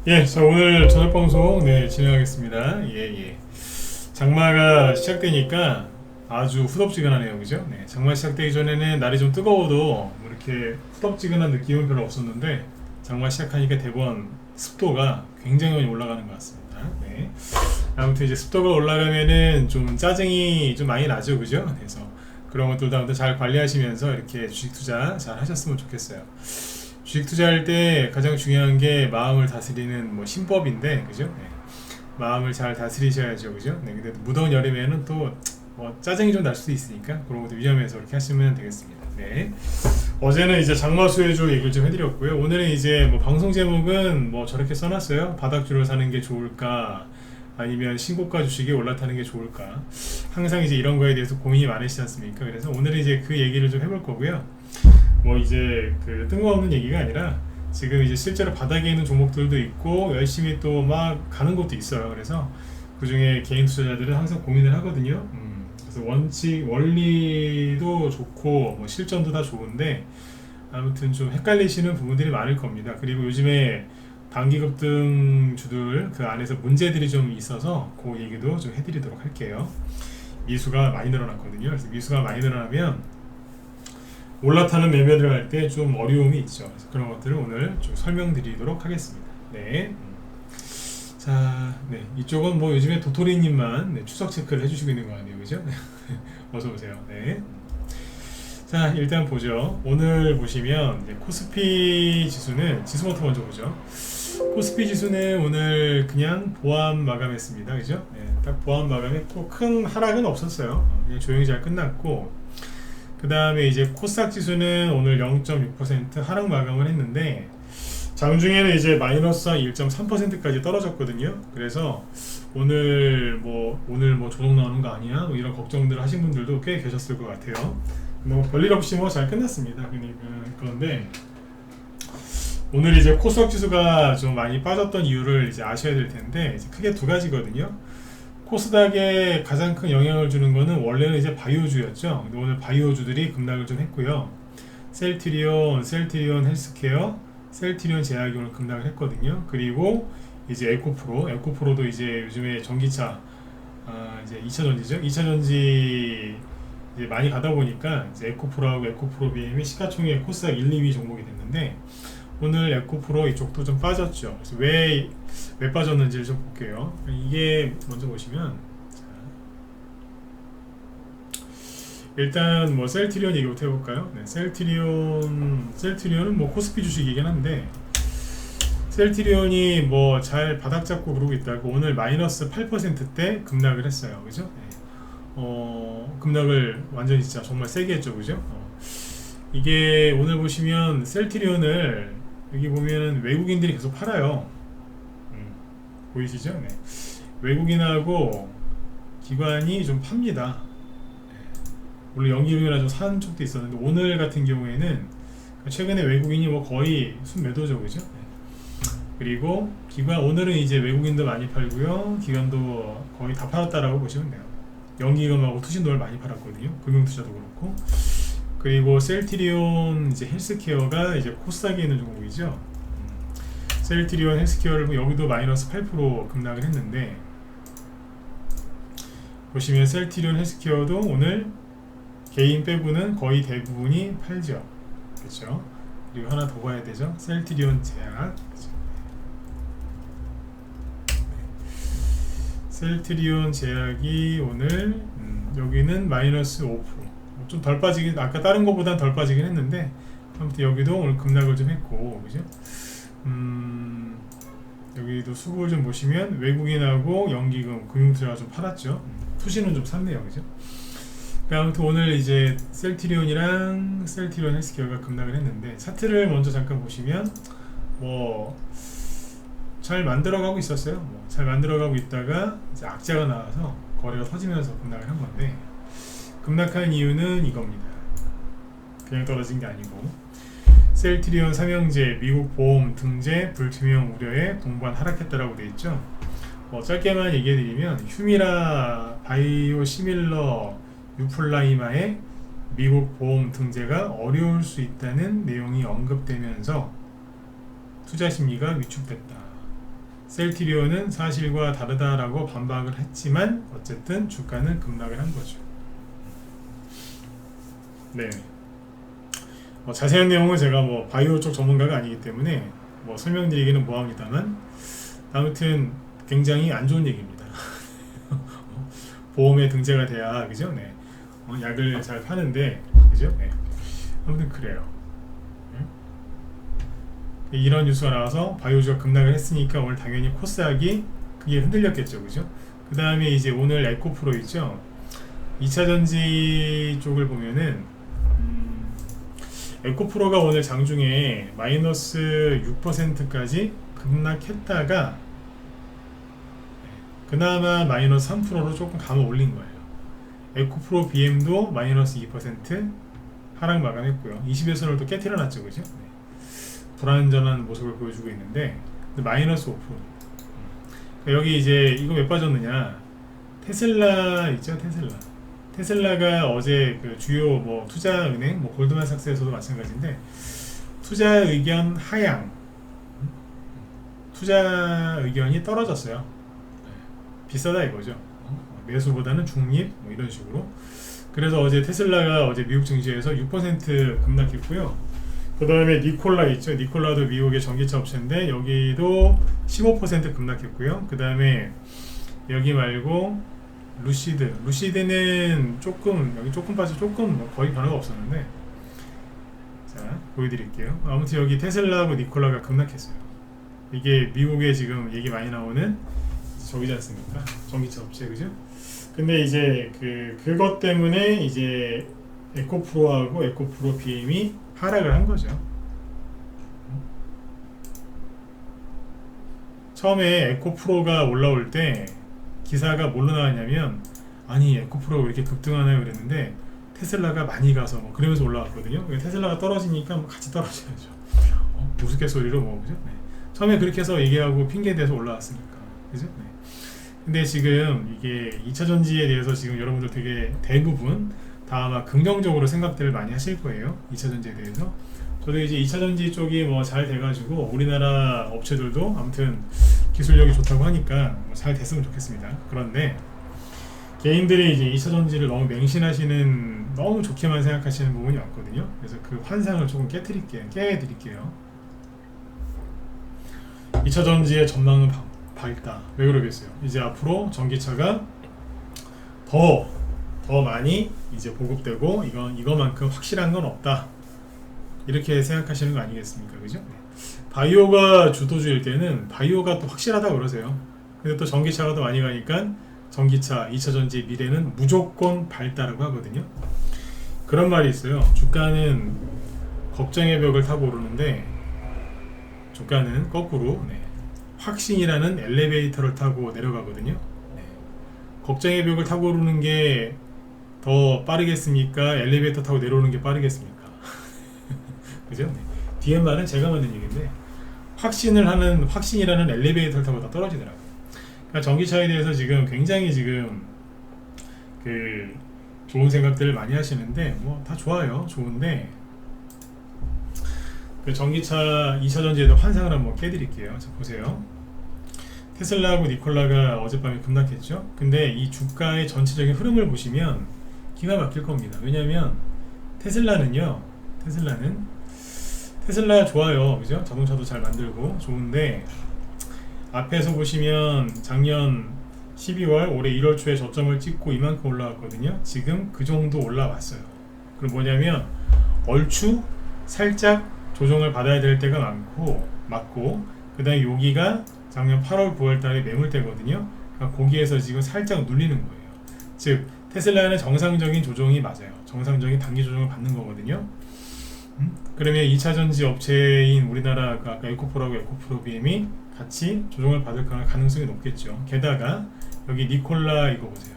예, 자 오늘 저녁 방송 진행하겠습니다. 예. 장마가 시작되니까 아주 후덥지근하네요, 그죠? 네, 장마 시작되기 전에는 날이 좀 뜨거워도 뭐 이렇게 후덥지근한 느낌은 별로 없었는데 장마 시작하니까 대부분 습도가 굉장히 많이 올라가는 것 같습니다. 네. 아무튼 이제 습도가 올라가면은 좀 짜증이 좀 많이 나죠, 그죠? 그래서 그런 것들도 아무튼 잘 관리하시면서 이렇게 주식 투자 잘 하셨으면 좋겠어요. 주식 투자할 때 가장 중요한 게 마음을 다스리는 뭐 신법인데, 그죠? 네. 마음을 잘 다스리셔야죠, 그죠? 네. 근데 무더운 여름에는 또 뭐 짜증이 좀 날 수도 있으니까 그런 것도 위험해서 그렇게 하시면 되겠습니다. 네. 어제는 이제 장마수혜주 얘기를 좀 해드렸고요. 오늘은 이제 뭐 방송 제목은 뭐 저렇게 써놨어요. 바닥주를 사는 게 좋을까? 아니면 신고가 주식이 올라타는 게 좋을까? 항상 이제 이런 거에 대해서 고민이 많으시지 않습니까? 그래서 오늘은 이제 그 얘기를 좀 해볼 거고요. 뭐 이제 그 뜬금없는 얘기가 아니라 지금 이제 실제로 바닥에 있는 종목들도 있고 열심히 또 막 가는 것도 있어요. 그래서 그 중에 개인 투자자들은 항상 고민을 하거든요. 그래서 원리도 좋고 뭐 실전도 다 좋은데 아무튼 좀 헷갈리시는 부분들이 많을 겁니다. 그리고 요즘에 단기 급등 주들 그 안에서 문제들이 좀 있어서 그 얘기도 좀 해드리도록 할게요. 미수가 많이 늘어났거든요. 그래서 미수가 많이 늘어나면 올라타는 매매를 할 때 좀 어려움이 있죠. 그래서 그런 것들을 오늘 좀 설명드리도록 하겠습니다. 네. 자, 네. 이쪽은 뭐 요즘에 도토리님만 추석 체크를 해주시고 있는 거 아니에요, 그죠? 어서 오세요. 네. 자, 일단 보죠. 오늘 보시면 이제 코스피 지수는 지수부터 먼저 보죠. 코스피 지수는 오늘 그냥 보합 마감했습니다, 그죠? 네, 딱 보합 마감했고 큰 하락은 없었어요. 그냥 조용히 잘 끝났고. 그 다음에 이제 코스닥 지수는 오늘 0.6% 하락 마감을 했는데 장중에는 이제 마이너스 1.3%까지 떨어졌거든요. 그래서 오늘 뭐 조정 나오는 거 아니야? 뭐 이런 걱정들 하신 분들도 꽤 계셨을 것 같아요. 뭐 별일 없이 뭐 잘 끝났습니다. 그런데 오늘 이제 코스닥 지수가 좀 많이 빠졌던 이유를 이제 아셔야 될 텐데 이제 크게 두 가지거든요. 코스닥에 가장 큰 영향을 주는 거는 원래는 이제 바이오주였죠. 근데 오늘 바이오주들이 급락을 좀 했고요. 셀트리온 헬스케어, 셀트리온 제약이 오늘 급락을 했거든요. 그리고 이제 에코프로도 이제 요즘에 전기차, 이제 2차전지죠. 2차전지 이제 많이 가다 보니까 이제 에코프로하고 에코프로 BM이 시가총액 코스닥 1, 2위 종목이 됐는데 오늘 에코프로 이쪽도 좀 빠졌죠. 그래서 왜 빠졌는지를 좀 볼게요. 이게 먼저 보시면 일단 뭐 셀트리온 얘기부터 해볼까요? 네, 셀트리온은 뭐 코스피 주식이긴 한데 셀트리온이 뭐 잘 바닥 잡고 그러고 있다고 오늘 마이너스 8%대 급락을 했어요. 그죠? 네. 급락을 완전히 진짜 정말 세게 했죠. 그죠? 이게 오늘 보시면 셀트리온을 여기 보면 외국인들이 계속 팔아요. 보이시죠? 네. 외국인하고 기관이 좀 팝니다. 물론 연기금이라 좀 사는 쪽도 있었는데 오늘 같은 경우에는 최근에 외국인이 뭐 거의 순매도죠, 그죠? 네. 그리고 기관 오늘은 이제 외국인도 많이 팔고요, 기관도 거의 다 팔았다라고 보시면 돼요. 연기금하고 투신도를 많이 팔았거든요. 금융투자도 그렇고. 그리고 셀트리온 이제 헬스케어가 이제 코스닥에 있는 종목이죠. 셀트리온 헬스케어를 여기도 마이너스 8% 급락을 했는데 보시면 셀트리온 헬스케어도 오늘 개인 빼고는 거의 대부분이 팔죠. 그렇죠? 그리고 하나 더 봐야 되죠. 셀트리온 제약. 그렇죠? 셀트리온 제약이 오늘 여기는 마이너스 5%. 좀 덜 빠지긴 아까 다른 것보단 덜 빠지긴 했는데 아무튼 여기도 오늘 급락을 좀 했고, 그죠? 여기도 수급을 좀 보시면 외국인하고 연기금, 금융투자가 좀 팔았죠. 투시는 좀 샀네요, 그죠? 아무튼 오늘 이제 셀트리온이랑 셀트리온 헬스케어가 급락을 했는데 차트를 먼저 잠깐 보시면 뭐 잘 만들어가고 있었어요. 뭐 잘 만들어가고 있다가 이제 악재가 나와서 거래가 터지면서 급락을 한 건데 급락한 이유는 이겁니다. 그냥 떨어진 게 아니고 셀트리온 삼형제 미국 보험 등재 불투명 우려에 동반 하락했다라고 되어 있죠. 짧게만 얘기해드리면 휴미라 바이오시밀러 유플라이마의 미국 보험 등재가 어려울 수 있다는 내용이 언급되면서 투자 심리가 위축됐다. 셀티리온은 사실과 다르다라고 반박을 했지만 어쨌든 주가는 급락을 한 거죠. 네. 자세한 내용은 제가 뭐 바이오 쪽 전문가가 아니기 때문에 뭐 설명드리기는 뭐합니다만 아무튼 굉장히 안 좋은 얘기입니다. 보험에 등재가 돼야 그죠? 네. 약을 잘 파는데 그죠? 네. 아무튼 그래요. 이런 뉴스가 나와서 바이오주가 급락을 했으니까 오늘 당연히 코스닥이 그게 흔들렸겠죠, 그죠? 그 다음에 이제 오늘 에코프로 있죠. 2차전지 쪽을 보면은 에코프로가 오늘 장중에 마이너스 6%까지 급락했다가 그나마 마이너스 3%로 조금 감아 올린 거예요. 에코프로 BM도 마이너스 2% 하락 마감했고요. 21선을 또 깨트려 놨죠, 그죠? 네. 불안전한 모습을 보여주고 있는데 마이너스 5%. 여기 이제 이거 왜 빠졌느냐? 테슬라 있죠, 테슬라가 어제 그 주요 뭐 투자은행, 뭐 골드만삭스에서도 마찬가지인데 투자 의견 하향, 투자 의견이 떨어졌어요. 비싸다 이거죠. 매수보다는 중립 뭐 이런 식으로. 그래서 어제 테슬라가 어제 미국 증시에서 6% 급락했고요. 그 다음에 니콜라 있죠. 니콜라도 미국의 전기차 업체인데 여기도 15% 급락했고요. 그 다음에 여기 말고 루시드는 조금 여기 조금 빠져 조금 뭐 거의 변화가 없었는데 자 보여드릴게요. 아무튼 여기 테슬라하고 니콜라가 급락했어요. 이게 미국에 지금 얘기 많이 나오는 저기지 않습니까? 전기차 업체 그죠? 근데 이제 그것 때문에 이제 에코프로하고 에코프로 BM이 하락을 한 거죠. 처음에 에코프로가 올라올 때 기사가 뭘로 나왔냐면 아니 에코프로가 왜 이렇게 급등하나요? 그랬는데 테슬라가 많이 가서 뭐 그러면서 올라왔거든요. 테슬라가 떨어지니까 뭐 같이 떨어져야죠. 우스갯소리로 뭐 그죠? 네. 처음에 그렇게 해서 얘기하고 핑계대서 올라왔으니까 그죠? 네. 근데 지금 이게 2차전지에 대해서 지금 여러분들 되게 대부분 다 아마 긍정적으로 생각들을 많이 하실 거예요. 2차전지에 대해서. 저도 이제 2차전지 쪽이 뭐 잘 돼가지고 우리나라 업체들도 아무튼 기술력이 좋다고 하니까 뭐잘 됐으면 좋겠습니다. 그런데 개인들이 이제 2차전지를 너무 맹신하시는, 너무 좋게만 생각하시는 부분이 왔거든요. 그래서 그 환상을 조금 깨드릴게요. 2차전지의 전망은 밝다. 왜 그러겠어요? 이제 앞으로 전기차가 더 많이 이제 보급되고 이거만큼 확실한 건 없다. 이렇게 생각하시는 거 아니겠습니까? 그죠? 바이오가 주도주일 때는 바이오가 또 확실하다 그러세요. 근데 또 전기차가 더 많이 가니까 전기차, 2차전지 미래는 무조건 밝다라고 하거든요. 그런 말이 있어요. 주가는 걱정의 벽을 타고 오르는데 주가는 거꾸로 확신이라는 엘리베이터를 타고 내려가거든요. 걱정의 벽을 타고 오르는 게 더 빠르겠습니까? 엘리베이터 타고 내려오는 게 빠르겠습니까? 그죠? 뒤에 말은 제가 만든 얘기인데 확신이라는 엘리베이터를 타고 다 떨어지더라고요. 그러니까 전기차에 대해서 지금 굉장히 좋은 생각들을 많이 하시는데 뭐 다 좋아요. 좋은데 그 전기차 2차전지에 대한 환상을 한번 깨드릴게요. 자, 보세요. 테슬라하고 니콜라가 어젯밤에 급락했죠. 근데 이 주가의 전체적인 흐름을 보시면 기가 막힐 겁니다. 왜냐면 테슬라 좋아요. 그죠? 자동차도 잘 만들고 좋은데 앞에서 보시면 작년 12월 올해 1월 초에 저점을 찍고 이만큼 올라왔거든요. 지금 그 정도 올라왔어요. 그럼 뭐냐면 얼추 살짝 조정을 받아야 될 때가 맞고 그 다음에 여기가 작년 8월 9월 달에 매물대거든요. 그러니까 거기에서 지금 살짝 눌리는 거예요. 즉 테슬라는 정상적인 조정이 맞아요. 정상적인 단기 조정을 받는 거거든요. 그러면 2차전지 업체인 우리나라 아까 에코프로하고 에코프로 BM이 같이 조정을 받을 가능성이 높겠죠. 게다가 여기 니콜라 이거 보세요.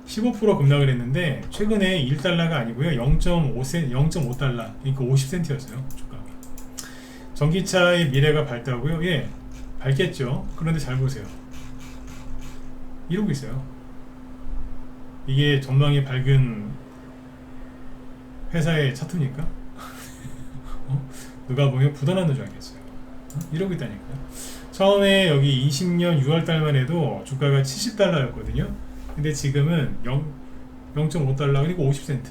15% 급락을 했는데 최근에 1달러가 아니고요. 0.5달러, 그러니까 50센트였어요. 주가가. 전기차의 미래가 밝다고요? 예, 밝겠죠. 그런데 잘 보세요. 이러고 있어요. 이게 전망이 밝은 회사의 차트입니까? 누가 보면 부도나는 줄 알겠어요. 이러고 있다니까요. 처음에 여기 20년 6월 달만 해도 주가가 70달러였거든요. 근데 지금은 0.5달러 그리고 50센트,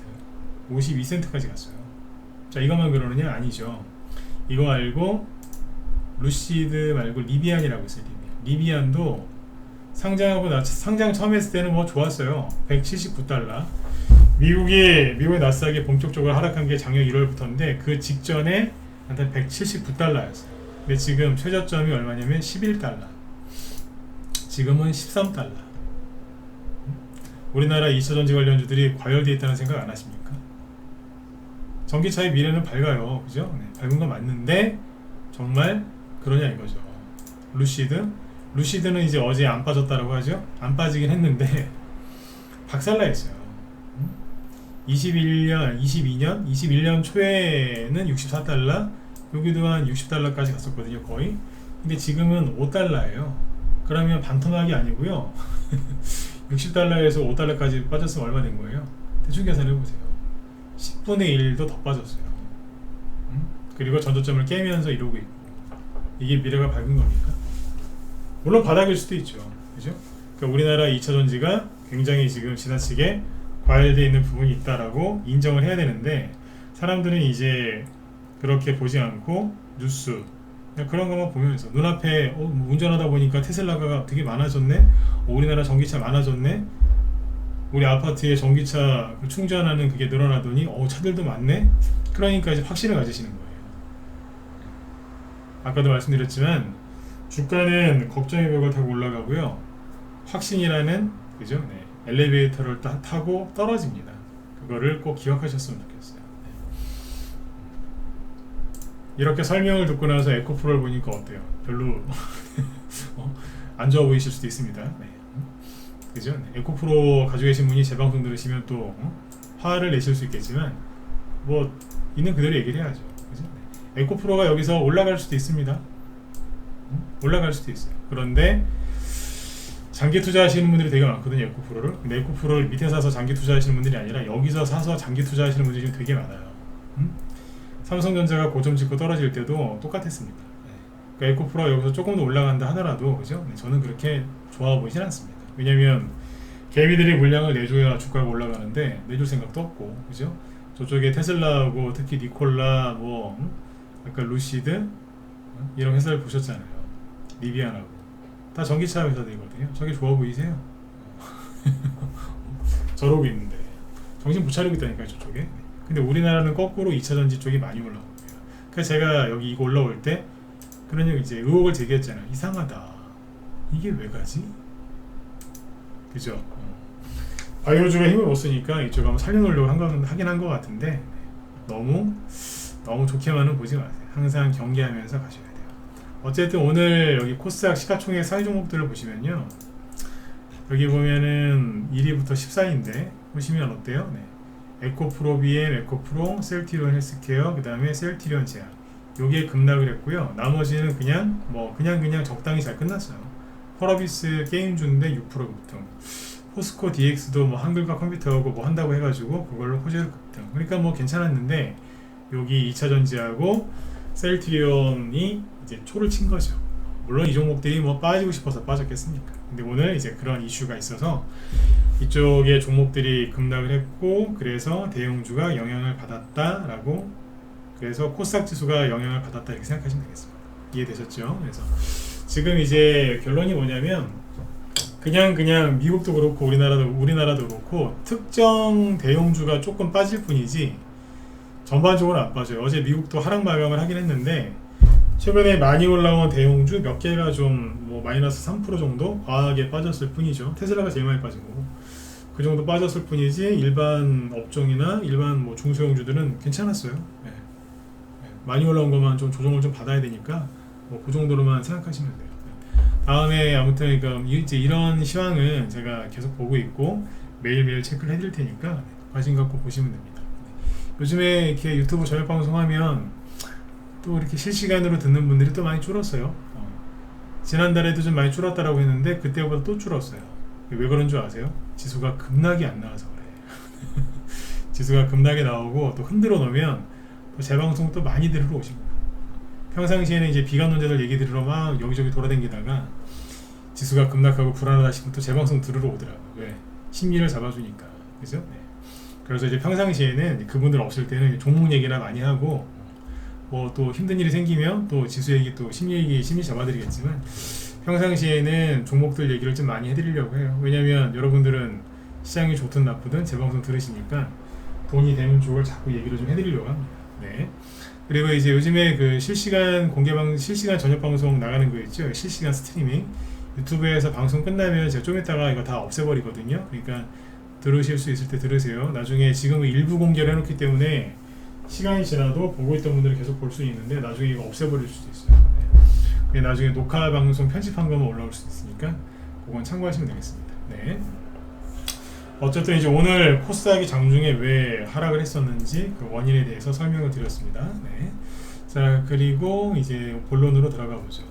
52센트까지 갔어요. 자, 이것만 그러느냐? 아니죠. 이거 알고 루시드 말고 리비안이라고 있어요. 리비안도 상장 처음 했을 때는 뭐 좋았어요. 179달러. 미국의 나스닥이 본격적으로 하락한 게 작년 1월부터인데 그 직전에 한 179달러였어요. 근데 지금 최저점이 얼마냐면 11달러. 지금은 13달러. 우리나라 2차전지 관련주들이 과열되어 있다는 생각 안 하십니까? 전기차의 미래는 밝아요. 그죠? 네, 밝은 건 맞는데 정말 그러냐 이거죠. 루시드는 이제 어제 안 빠졌다라고 하죠. 안 빠지긴 했는데 박살나 있어요. 21년 초에는 64달러, 여기도 한 60달러까지 갔었거든요, 거의. 근데 지금은 5달러예요. 그러면 반토막이 아니고요. 60달러에서 5달러까지 빠졌으면 얼마 된 거예요? 대충 계산해보세요. 10분의 1도 더 빠졌어요. 그리고 전저점을 깨면서 이러고 있고. 이게 미래가 밝은 겁니까? 물론 바닥일 수도 있죠. 그죠? 그러니까 우리나라 2차전지가 굉장히 지금 지나치게 과열되어 있는 부분이 있다라고 인정을 해야 되는데, 사람들은 이제 그렇게 보지 않고 뉴스 그냥 그런 것만 보면서 눈앞에 운전하다 보니까 테슬라가 되게 많아졌네, 우리나라 전기차 많아졌네, 우리 아파트에 전기차 충전하는 그게 늘어나더니 차들도 많네. 그러니까 이제 확신을 가지시는 거예요. 아까도 말씀드렸지만 주가는 걱정의 벽을 타고 올라가고요, 확신이라는, 그죠? 네, 엘리베이터를 타고 떨어집니다. 그거를 꼭 기억하셨으면 좋겠어요. 네. 이렇게 설명을 듣고 나서 에코프로를 보니까 어때요? 별로 안 좋아 보이실 수도 있습니다. 네. 그죠? 네. 에코프로 가지고 계신 분이 제 방송 들으시면 또 화를 내실 수 있겠지만 뭐 있는 그대로 얘기를 해야죠. 그죠? 네. 에코프로가 여기서 올라갈 수도 있습니다. 올라갈 수도 있어요. 그런데 장기 투자하시는 분들이 되게 많거든요, 에코프로를. 근데 에코프로를 밑에 사서 장기 투자하시는 분들이 아니라 여기서 사서 장기 투자하시는 분들이 되게 많아요. 삼성전자가 고점 찍고 떨어질 때도 똑같았습니다. 네. 그러니까 에코프로가 여기서 조금 더 올라간다 하더라도, 그죠? 네, 저는 그렇게 좋아 보이진 않습니다. 왜냐면 개미들이 물량을 내줘야 주가가 올라가는데 내줄 생각도 없고, 그죠? 저쪽에 테슬라하고 특히 니콜라, 아까 루시드 이런 회사를 보셨잖아요. 리비안하고 다 전기차 회사들이거든요. 저게 좋아 보이세요? 저러고 있는데 정신 못 차리고 있다니까요, 저쪽에. 근데 우리나라는 거꾸로 2차전지 쪽이 많이 올라오고요. 그래서 제가 여기 이거 올라올 때 그런 이제 의혹을 제기했잖아요. 이상하다, 이게 왜 가지? 그죠? 바이오주가 힘을 못 쓰니까 이쪽 한번 살려놓으려고 하긴 한 것 같은데, 너무 좋게만은 보지 마세요. 항상 경계하면서 가셔야 돼요. 어쨌든 오늘 여기 코스닥 시가총액 상위 종목들을 보시면요, 여기 보면은 1위부터 14위인데 보시면 어때요? 네. 에코프로 BM, 에코프로, 셀티리온 헬스케어, 그 다음에 셀티리온 제약, 요게 급락을 했고요. 나머지는 그냥 적당히 잘 끝났어요. 펄어비스 게임주인데 6% 급등, 포스코 DX도 한글과 컴퓨터하고 한다고 해가지고 그걸로 호재로 급등. 그러니까 괜찮았는데 여기 2차전지하고 셀트리온이 이제 초를 친 거죠. 물론 이 종목들이 빠지고 싶어서 빠졌겠습니까? 근데 오늘 이제 그런 이슈가 있어서 이쪽에 종목들이 급락을 했고, 그래서 대형주가 영향을 받았다라고, 그래서 코스닥 지수가 영향을 받았다 이렇게 생각하시면 되겠습니다. 이해되셨죠? 그래서 지금 이제 결론이 뭐냐면, 그냥 미국도 그렇고 우리나라도 그렇고 특정 대형주가 조금 빠질 뿐이지 전반적으로 안 빠져요. 어제 미국도 하락 마감을 하긴 했는데 최근에 많이 올라온 대형주 몇 개가 좀 마이너스 3% 정도 과하게 빠졌을 뿐이죠. 테슬라가 제일 많이 빠진 거고, 그 정도 빠졌을 뿐이지 일반 업종이나 일반 중소형주들은 괜찮았어요. 네. 많이 올라온 것만 좀 조정을 좀 받아야 되니까 그 정도로만 생각하시면 돼요. 다음에 아무튼 이제 이런 시황은 제가 계속 보고 있고 매일매일 체크를 해드릴 테니까 관심 갖고 보시면 됩니다. 요즘에 이렇게 유튜브 저녁 방송하면 또 이렇게 실시간으로 듣는 분들이 또 많이 줄었어요. 지난달에도 좀 많이 줄었다라고 했는데 그때보다 또 줄었어요. 왜 그런 줄 아세요? 지수가 급락이 안 나와서 그래. 지수가 급락이 나오고 또 흔들어 놓으면 또 재방송 또 많이 들으러 오십니다. 평상시에는 이제 비관론자들 얘기 들으러 막 여기저기 돌아다니다가 지수가 급락하고 불안하다 싶으면 또 재방송 들으러 오더라고요. 왜? 심리를 잡아주니까. 그죠? 네. 그래서 이제 평상시에는 그분들 없을 때는 종목 얘기나 많이 하고 뭐 또 힘든 일이 생기면 또 지수 얘기 또 심리 얘기 심리 잡아드리겠지만 평상시에는 종목들 얘기를 좀 많이 해드리려고 해요. 왜냐면 여러분들은 시장이 좋든 나쁘든 제 방송 들으시니까 돈이 되는 쪽을 자꾸 얘기를 좀 해드리려고 합니다. 네. 그리고 이제 요즘에 그 실시간 실시간 저녁 방송 나가는 거 있죠? 실시간 스트리밍 유튜브에서 방송 끝나면 제가 좀 이따가 이거 다 없애버리거든요. 그러니까 들으실 수 있을 때 들으세요. 나중에 지금은 일부 공개를 해놓기 때문에 시간이 지나도 보고 있던 분들이 계속 볼 수 있는데 나중에 이거 없애버릴 수도 있어요. 네. 나중에 녹화 방송 편집한 거만 올라올 수 있으니까 그건 참고하시면 되겠습니다. 네. 어쨌든 이제 오늘 코스닥이 장중에 왜 하락을 했었는지 그 원인에 대해서 설명을 드렸습니다. 네. 자, 그리고 이제 본론으로 들어가 보죠.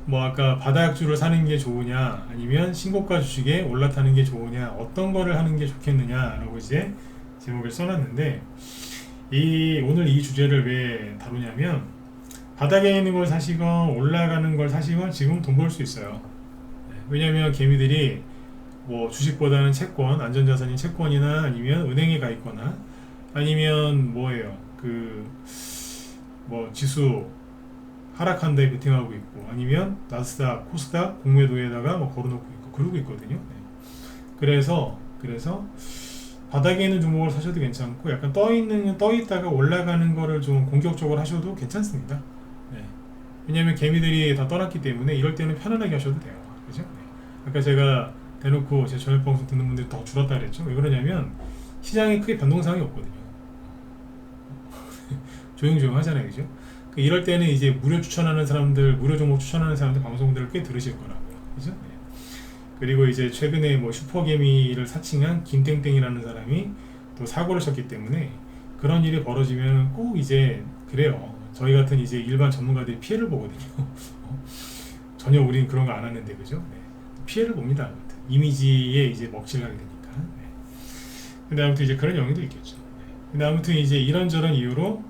뭐 아까 바닥주를 사는 게 좋으냐 아니면 신고가 주식에 올라타는 게 좋으냐 어떤 거를 하는 게 좋겠느냐라고 이제 제목을 써놨는데 오늘 이 주제를 왜 다루냐면 바닥에 있는 걸 사시건 올라가는 걸 사시건 지금 돈 벌 수 있어요. 왜냐면 개미들이 뭐 주식보다는 채권, 안전자산인 채권이나 아니면 은행에 가 있거나 아니면 뭐예요 뭐 지수 하락한 데 베팅하고 있고 아니면 나스닥, 코스닥, 공매도에다가 뭐 걸어놓고 있고 그러고 있거든요. 네. 그래서 바닥에 있는 종목을 사셔도 괜찮고 약간 떠 있다가 올라가는 거를 좀 공격적으로 하셔도 괜찮습니다. 네. 왜냐면 개미들이 다 떠났기 때문에 이럴 때는 편안하게 하셔도 돼요. 그죠? 네. 아까 제가 대놓고 제 저녁 방송 듣는 분들이 더 줄었다 그랬죠. 왜 그러냐면 시장에 크게 변동사항이 없거든요. 조용조용 하잖아요. 그죠? 이럴 때는 이제 무료 종목 추천하는 사람들 방송들을 꽤 들으실 거라고요. 그죠? 네. 그리고 이제 최근에 뭐 슈퍼개미를 사칭한 김땡땡이라는 사람이 또 사고를 쳤기 때문에 그런 일이 벌어지면 꼭 이제 그래요. 저희 같은 이제 일반 전문가들이 피해를 보거든요. 전혀 우리는 그런 거 안 하는데 그죠? 네. 피해를 봅니다. 아무튼. 이미지에 이제 먹칠을 하게 되니까. 네. 근데 아무튼 이제 그런 영향도 있겠죠. 네. 근데 아무튼 이제 이런저런 이유로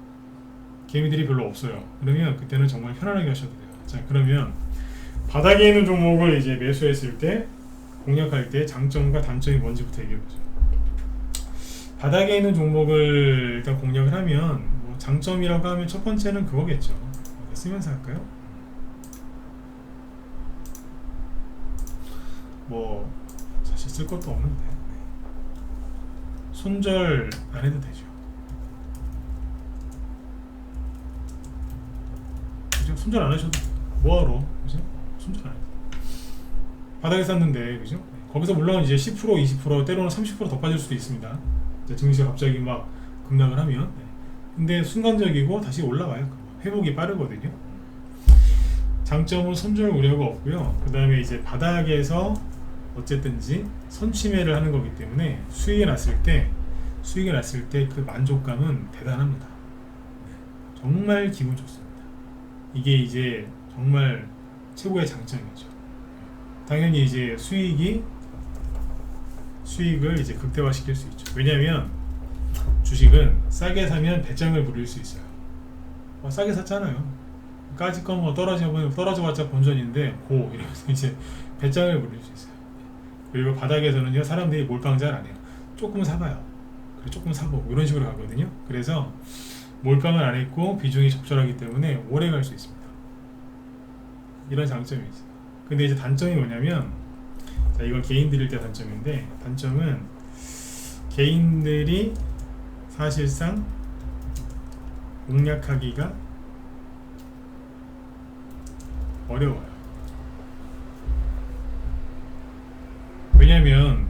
개미들이 별로 없어요. 그러면 그때는 정말 편안하게 하셔도 돼요. 자, 그러면 바닥에 있는 종목을 이제 매수했을 때 공략할 때 장점과 단점이 뭔지부터 얘기해보죠. 바닥에 있는 종목을 일단 공략을 하면 뭐 장점이라고 하면 첫 번째는 그거겠죠. 쓰면서 할까요? 뭐 사실 쓸 것도 없는데 손절 안 해도 되죠. 그죠? 손절 안 하셔도 뭐하러? 그죠? 손절 안 해도 바닥에 샀는데 그죠? 거기서 물론 이제 10% 20% 때로는 30% 더 빠질 수도 있습니다. 증시가 갑자기 막 급락을 하면 근데 순간적이고 다시 올라와요. 회복이 빠르거든요. 장점은 손절 우려가 없고요. 그 다음에 이제 바닥에서 어쨌든지 선취매를 하는 거기 때문에 수익이 났을 때 그 만족감은 대단합니다. 정말 기분 좋습니다. 이게 이제 정말 최고의 장점이죠. 당연히 이제 수익을 이제 극대화시킬 수 있죠. 왜냐하면 주식은 싸게 사면 배짱을 부릴 수 있어요. 싸게 샀잖아요. 까짓 거 뭐 떨어져봤자 본전인데 이러면서 이제 배짱을 부릴 수 있어요. 그리고 바닥에서는요 사람들이 몰빵 잘 안 해요. 조금 사봐요. 그래 조금 사보고 이런 식으로 가거든요. 그래서 몰빵을 안 했고 비중이 적절하기 때문에 오래 갈 수 있습니다. 이런 장점이 있어요. 근데 이제 단점이 뭐냐면 자 이건 개인 들일 때 단점인데 단점은 개인들이 사실상 공략하기가 어려워요. 왜냐면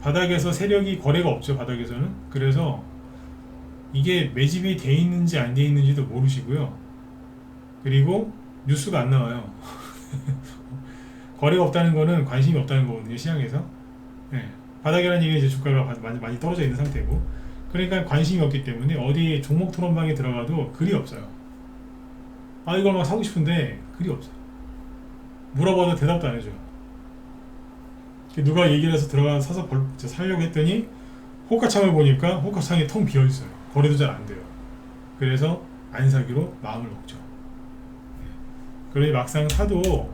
바닥에서 세력이 거래가 없죠. 바닥에서는. 그래서 이게 매집이 돼 있는지 안 돼 있는지도 모르시고요. 그리고 뉴스가 안 나와요. 거래가 없다는 거는 관심이 없다는 거거든요. 시장에서. 네. 바닥이라는 얘기는 이제 주가가 많이 떨어져 있는 상태고 그러니까 관심이 없기 때문에 어디 종목 토론방에 들어가도 글이 없어요. 이걸 막 사고 싶은데 글이 없어요. 물어봐도 대답도 안 해줘요. 누가 얘기를 해서 사서 살려고 했더니 호가창을 보니까 호가창이 텅 비어있어요. 거래도 잘 안 돼요. 그래서 안 사기로 마음을 먹죠. 그러니 막상 사도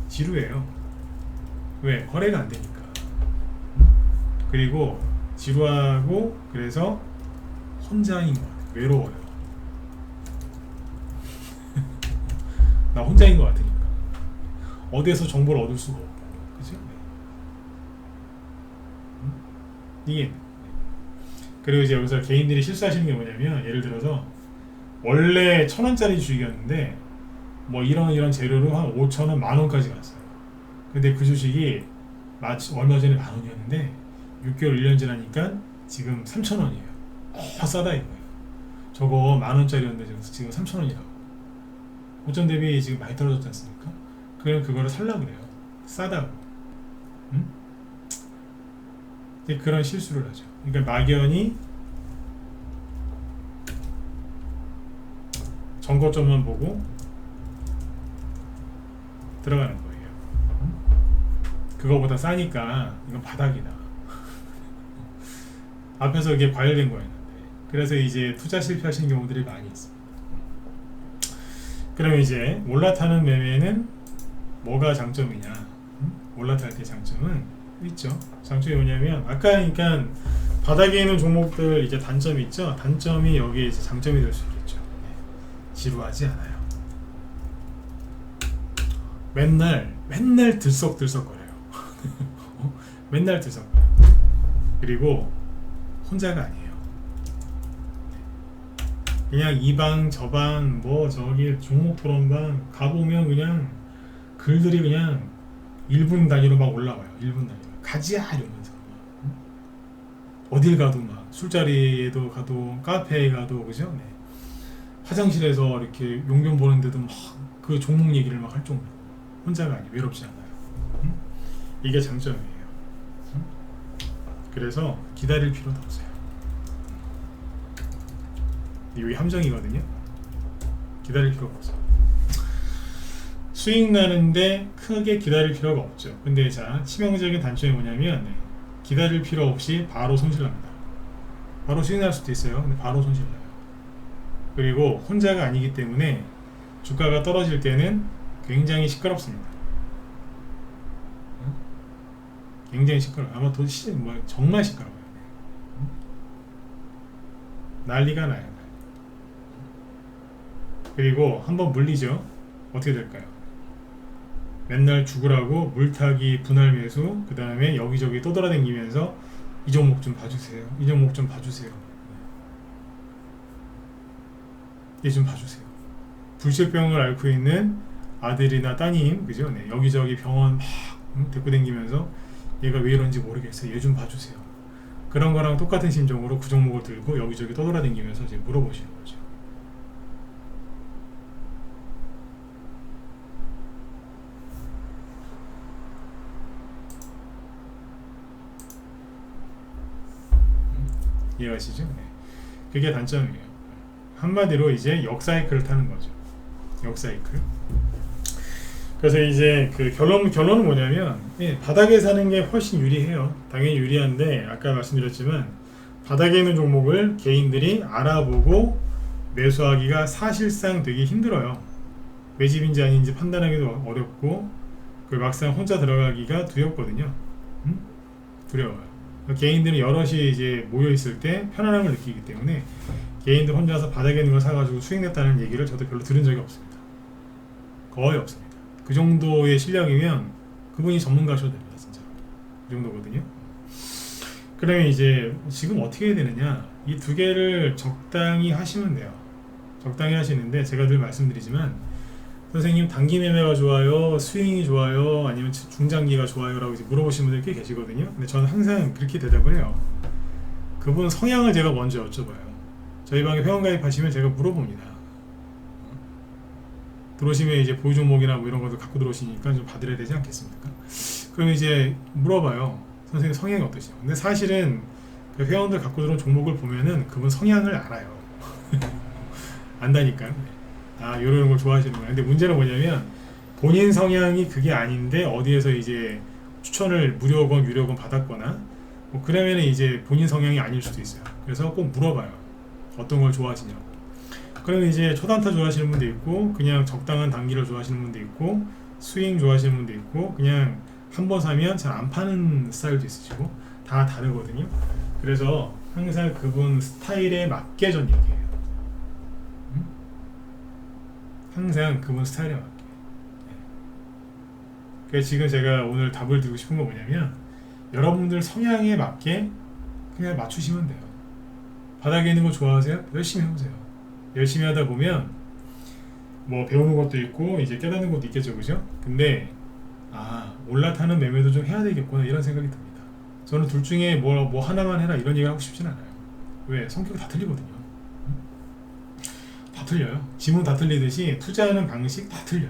지루해요. 왜? 거래가 안 되니까. 그리고 지루하고 그래서 혼자인 것 같아요. 외로워요. 나 혼자인 것 같으니까. 어디에서 정보를 얻을 수가 없고, 그죠? 이게. 그리고 이제 여기서 개인들이 실수하시는 게 뭐냐면, 예를 들어서 원래 1,000원짜리 주식이었는데 뭐 이런 재료로 한 5,000원, 10,000원까지 갔어요. 근데 그 주식이 얼마 전에 10,000원이었는데 6개월 1년 지나니까 지금 3,000원이에요. 싸다 이거예요. 저거 10,000원짜리였는데 지금 3,000원이라고. 고점 대비 지금 많이 떨어졌지 않습니까? 그럼 그거를 살라 그래요. 싸다고. 응? 그런 실수를 하죠. 그러니까 막연히 정거점만 보고 들어가는 거예요. 그거보다 싸니까 이건 바닥이다. 앞에서 이게 과열된 거였는데. 그래서 이제 투자 실패하시는 경우들이 많이 있습니다. 그러면 이제 올라타는 매매는 뭐가 장점이냐? 올라탈 때 장점은 있죠. 장점이 뭐냐면 아까 그러니까 바닥에 있는 종목들 이제 단점이 있죠. 단점이 여기에 이제 장점이 될 수 있겠죠. 지루하지 않아요. 맨날 들썩들썩거려요. 맨날 들썩거려요. 그리고 혼자가 아니에요. 그냥 이 방 저 방 뭐 저기 종목 토론방 가보면 그냥 글들이 그냥 1분 단위로 막 올라와요. 1분 단위로 가지야 이러면서 어딜 가도 막 술자리에도 가도 카페에 가도 그죠? 네. 화장실에서 이렇게 용변 보는데도 막 그 종목 얘기를 막 할 정도로 혼자가 아니에요. 외롭지 않아요. 이게 장점이에요. 그래서 기다릴 필요도 없어요. 이게 함정이거든요. 기다릴 필요가 없어요. 수익 나는데 크게 기다릴 필요가 없죠. 근데 자, 치명적인 단점이 뭐냐면 기다릴 필요 없이 바로 손실납니다. 바로 수익 날 수도 있어요. 근데 바로 손실나요. 그리고 혼자가 아니기 때문에 주가가 떨어질 때는 굉장히 시끄럽습니다. 굉장히 시끄러워요. 아마 정말 시끄러워요. 난리가 나요. 그리고 한번 물리죠. 어떻게 될까요? 맨날 죽으라고 물타기, 분할 매수, 그 다음에 여기저기 떠돌아다니면서 이 종목 좀 봐주세요. 이 종목 좀 봐주세요. 얘 좀 봐주세요. 불치병을 앓고 있는 아들이나 따님, 그죠? 네, 여기저기 병원 막 데리고 다니면서 얘가 왜 이런지 모르겠어요. 얘 좀 봐주세요. 그런 거랑 똑같은 심정으로 그 종목을 들고 여기저기 떠돌아다니면서 이제 물어보시는 거죠. 이해가시죠? 네. 그게 단점이에요. 한마디로 이제 역사이클을 타는 거죠. 역사이클. 그래서 이제 그 결론은 뭐냐면 바닥에 사는 게 훨씬 유리해요. 당연히 유리한데 아까 말씀드렸지만 바닥에 있는 종목을 개인들이 알아보고 매수하기가 사실상 되게 힘들어요. 매집인지 아닌지 판단하기도 어렵고 그 막상 혼자 들어가기가 두렵거든요. 두려워요. 개인들은 여럿이 이제 모여 있을 때 편안함을 느끼기 때문에 개인들 혼자서 바닥에 있는 걸 사가지고 수익 냈다는 얘기를 저도 별로 들은 적이 없습니다. 거의 없습니다. 그 정도의 실력이면 그분이 전문가셔도 됩니다. 진짜 그 정도거든요. 그러면 이제 지금 어떻게 해야 되느냐, 이 두 개를 적당히 하시면 돼요. 적당히 하시는데 제가 늘 말씀드리지만 선생님 단기 매매가 좋아요, 스윙이 좋아요, 아니면 중장기가 좋아요 라고 이제 물어보시는 분들이 꽤 계시거든요. 근데 저는 항상 그렇게 대답을 해요. 그분 성향을 제가 먼저 여쭤봐요. 저희 방에 회원가입하시면 제가 물어봅니다. 들어오시면 이제 보유 종목이나 뭐 이런 것도 갖고 들어오시니까 좀 받으려야 되지 않겠습니까? 그럼 이제 물어봐요. 선생님 성향이 어떠시냐고. 근데 사실은 그 회원들 갖고 들어온 종목을 보면은 그분 성향을 알아요. 안다니까요. 아, 요런 걸 좋아하시는구나. 근데 문제는 뭐냐면 본인 성향이 그게 아닌데 어디에서 이제 추천을 무료건 유료건 받았거나 뭐 그러면 이제 본인 성향이 아닐 수도 있어요. 그래서 꼭 물어봐요. 어떤 걸 좋아하시냐고. 그러면 이제 초단타 좋아하시는 분도 있고 그냥 적당한 단기를 좋아하시는 분도 있고 스윙 좋아하시는 분도 있고 그냥 한 번 사면 잘 안 파는 스타일도 있으시고 다 다르거든요. 그래서 항상 그분 스타일에 맞게 전 얘기해요. 항상 그분 스타일에 맞게. 그래서 지금 제가 오늘 답을 드리고 싶은 건 뭐냐면 여러분들 성향에 맞게 그냥 맞추시면 돼요. 바닥에 있는 거 좋아하세요? 열심히 해보세요. 열심히 하다 보면 뭐 배우는 것도 있고 이제 깨닫는 것도 있겠죠, 그죠? 근데 올라타는 매매도 좀 해야 되겠구나 이런 생각이 듭니다. 저는 둘 중에 뭐 하나만 해라 이런 얘기를 하고 싶진 않아요. 왜? 성격이 다 틀리거든요. 다 틀려요. 지문 다 틀리듯이 투자하는 방식 다 틀려요.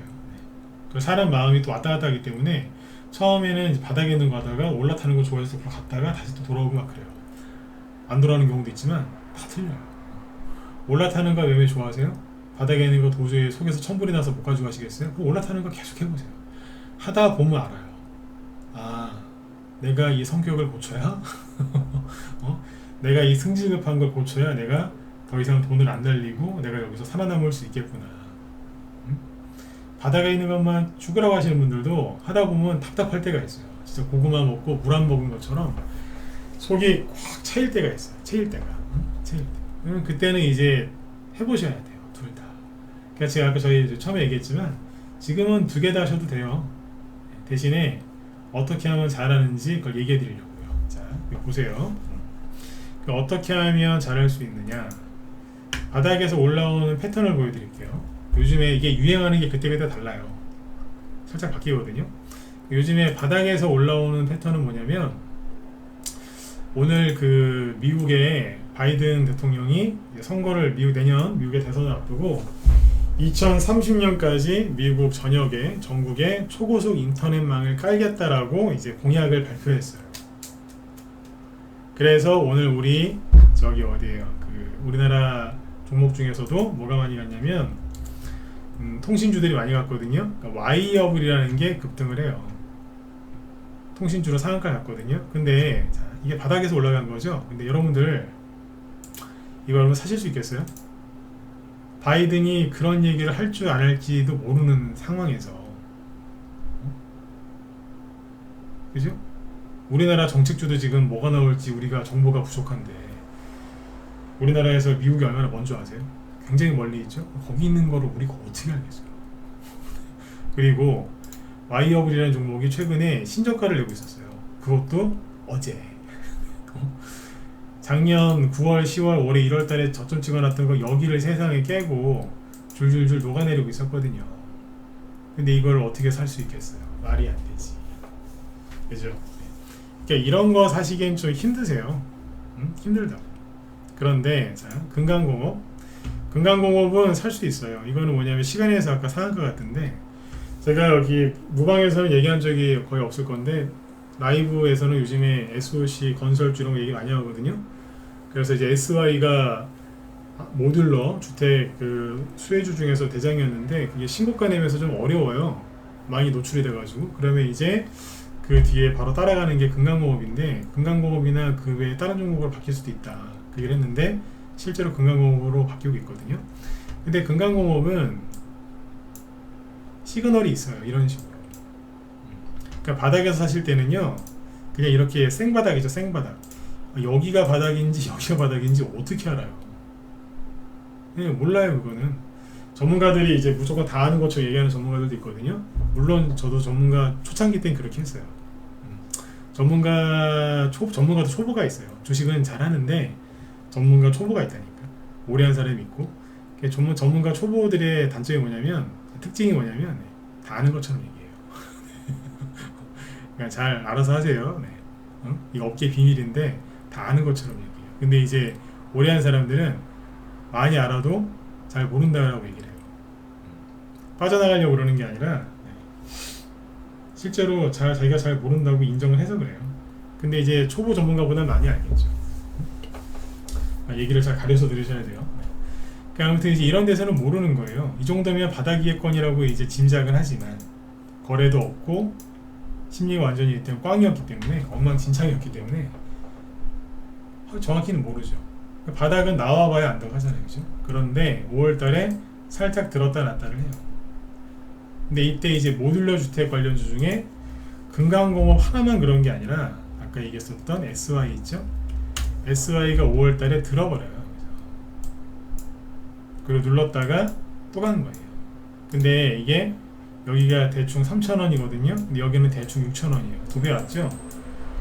그 사람 마음이 또 왔다 갔다 하기 때문에 처음에는 이제 바닥에 있는 거 하다가 올라타는 거 좋아해서 갔다가 다시 또 돌아오고 막 그래요. 안 돌아오는 경우도 있지만 다 틀려요. 올라타는 거 매매 좋아하세요? 바닥에 있는 거 도저히 속에서 천불이 나서 못 가지고 가시겠어요? 그럼 올라타는 거 계속 해보세요. 하다 보면 알아요. 내가 이 성격을 고쳐야 내가 이 승질급한 걸 고쳐야 내가 더 이상 돈을 안 날리고 내가 여기서 살아남을 수 있겠구나. 바닥에 있는 것만 죽으라고 하시는 분들도 하다 보면 답답할 때가 있어요. 진짜 고구마 먹고 물 안 먹은 것처럼 속이 꽉 차일 때가 있어요. 차일 때가. 차일 때. 그때는 이제 해보셔야 돼요. 둘 다. 그러니까 제가 아까 저희 처음에 얘기했지만 지금은 두 개 다 하셔도 돼요. 대신에 어떻게 하면 잘하는지 그걸 얘기해 드리려고요. 자, 보세요. 어떻게 하면 잘할 수 있느냐. 바닥에서 올라오는 패턴을 보여드릴게요. 요즘에 이게 유행하는 게 그때그때 달라요. 살짝 바뀌거든요. 요즘에 바닥에서 올라오는 패턴은 뭐냐면 오늘 그 미국의 바이든 대통령이 선거를 내년 미국의 대선을 앞두고 2030년까지 미국 전국에 초고속 인터넷망을 깔겠다라고 이제 공약을 발표했어요. 그래서 오늘 우리 어디에요? 우리나라 종목 중에서도 뭐가 많이 갔냐면 통신주들이 많이 갔거든요. 그러니까 와이어블이라는 게 급등을 해요. 통신주로 상한가 갔거든요. 근데 자, 이게 바닥에서 올라간 거죠. 근데 여러분들 이거 여러분 사실 수 있겠어요? 바이든이 그런 얘기를 할 줄 안 할지도 모르는 상황에서 그죠? 우리나라 정책주도 지금 뭐가 나올지 우리가 정보가 부족한데 우리나라에서 미국이 얼마나 먼저 아세요? 굉장히 멀리 있죠? 거기 있는 거를 우리가 어떻게 알겠어요? 그리고 와이어블이라는 종목이 최근에 신저가를 내고 있었어요. 그것도 어제. 작년 9월, 10월, 올해 1월 달에 저점 찍어놨던 거 여기를 세상에 깨고 줄줄줄 녹아내리고 있었거든요. 근데 이걸 어떻게 살 수 있겠어요? 말이 안 되지. 그죠? 그러니까 이런 거 사시기엔 좀 힘드세요. 힘들다고. 그런데 자, 금강공업은 살 수 있어요. 이거는 뭐냐면 시간에서 아까 상한가 같은데 제가 여기 무방에서는 얘기한 적이 거의 없을 건데 라이브에서는 요즘에 SOC 건설주 이런 거 얘기 많이 하거든요. 그래서 이제 SY가 모듈러 주택 수혜주 중에서 대장이었는데 그게 신고가 내면서 좀 어려워요. 많이 노출이 돼가지고 그러면 이제 그 뒤에 바로 따라가는 게 금강공업인데 금강공업이나 그 외에 다른 종목으로 바뀔 수도 있다 그 얘기를 했는데 실제로 금강공업으로 바뀌고 있거든요. 근데 금강공업은 시그널이 있어요. 이런 식으로. 그러니까 바닥에서 사실 때는요 그냥 이렇게 생바닥이죠. 생바닥. 여기가 바닥인지 여기가 바닥인지 어떻게 알아요? 그냥 몰라요. 그거는 전문가들이 이제 무조건 다 아는 것처럼 얘기하는 전문가들도 있거든요. 물론 저도 전문가 초창기 때는 그렇게 했어요. 전문가도 초보가 있어요. 주식은 잘하는데 전문가 초보가 있다니까. 오래 한 사람이 있고 전문가 초보들의 단점이 뭐냐면 특징이 뭐냐면 다 아는 것처럼 얘기해요. 그러니까 잘 알아서 하세요. 네. 이거 업계 비밀인데 다 아는 것처럼 얘기해요. 근데 이제 오래 한 사람들은 많이 알아도 잘 모른다라고 얘기를 해요. 빠져나가려고 그러는 게 아니라 실제로 자기가 잘 모른다고 인정을 해서 그래요. 근데 이제 초보 전문가보다는 많이 알겠죠. 얘기를 잘 가려서 들으셔야 돼요. 그러니까 아무튼 이제 이런 데서는 모르는 거예요. 이 정도면 바닥위의권이라고 이제 짐작은 하지만 거래도 없고 심리가 완전히 일단 꽝이었기 때문에 엉망진창이었기 때문에 정확히는 모르죠. 바닥은 나와봐야 안다고 하잖아요, 그죠? 그런데 5월달에 살짝 들었다 놨다를 해요. 근데 이때 이제 모듈러 주택 관련주 중에 금강공업 하나만 그런 게 아니라 아까 얘기했었던 SY 있죠? SY가 5월달에 들어버려요. 그리고 눌렀다가 또 가는 거예요. 근데 이게 여기가 대충 3,000원이거든요. 근데 여기는 대충 6,000원이에요. 2배 왔죠?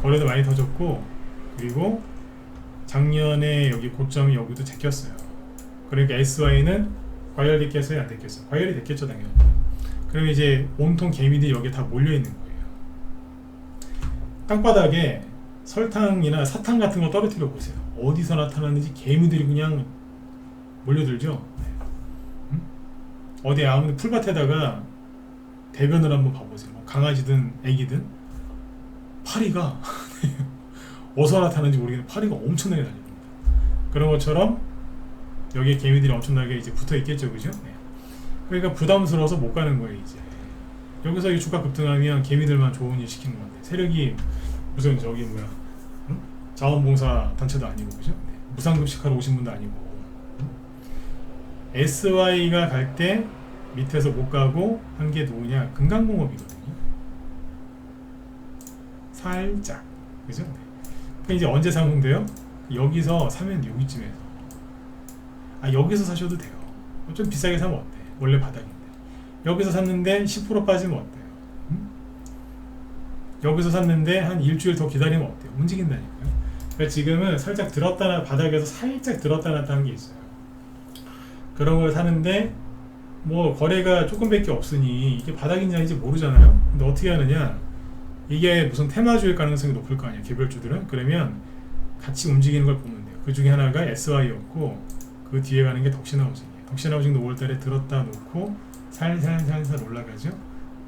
거래도 많이 터졌고, 그리고 작년에 여기 고점이 여기도 제꼈어요. 그러니까 SY는 과열이 됐겠어요? 안 됐겠어요? 과열이 됐겠죠, 당연히. 그럼 이제 온통 개미들이 여기에 다 몰려있는 거예요. 땅바닥에 설탕이나 사탕 같은 거 떨어뜨려 보세요. 어디서 나타나는지 개미들이 그냥 몰려들죠. 어디 아무리 풀밭에다가 대변을 한번 봐보세요. 강아지든 애기든 파리가 어디서 나타나는지 모르겠는데 파리가 엄청나게 달립니다. 그런 것처럼 여기에 개미들이 엄청나게 이제 붙어 있겠죠, 그죠? 네. 그러니까 부담스러워서 못 가는 거예요, 이제. 여기서 이 주가 급등하면 개미들만 좋은 일 시키는 건데 세력이 무슨 저기 뭐야, 응? 자원봉사 단체도 아니고, 그죠? 네. 무상급식하러 오신 분도 아니고. SY가 갈 때 밑에서 못 가고 한 게 누구냐? 금강공업이거든요. 살짝, 그죠? 네. 그러니까 이제 언제 사면 돼요? 여기서 사면 여기쯤에서. 여기서 사셔도 돼요. 좀 비싸게 사면 어때? 원래 바닥인데. 여기서 샀는데 10% 빠지면 어때요? 여기서 샀는데 한 일주일 더 기다리면 어때요? 움직인다니까요. 그러니까 지금은 살짝 들었다 바닥에서 살짝 들었다 놨다 한 게 있어요. 그런 걸 사는데 뭐 거래가 조금밖에 없으니 이게 바닥인지 아닌지 모르잖아요. 근데 어떻게 하느냐? 이게 무슨 테마주일 가능성이 높을 거 아니에요, 개별주들은. 그러면 같이 움직이는 걸 보면 돼요. 그 중에 하나가 SY였고 그 뒤에 가는 게 덕신하우징이에요. 덕신하우징도 5월달에 들었다 놓고 살살살살 올라가죠.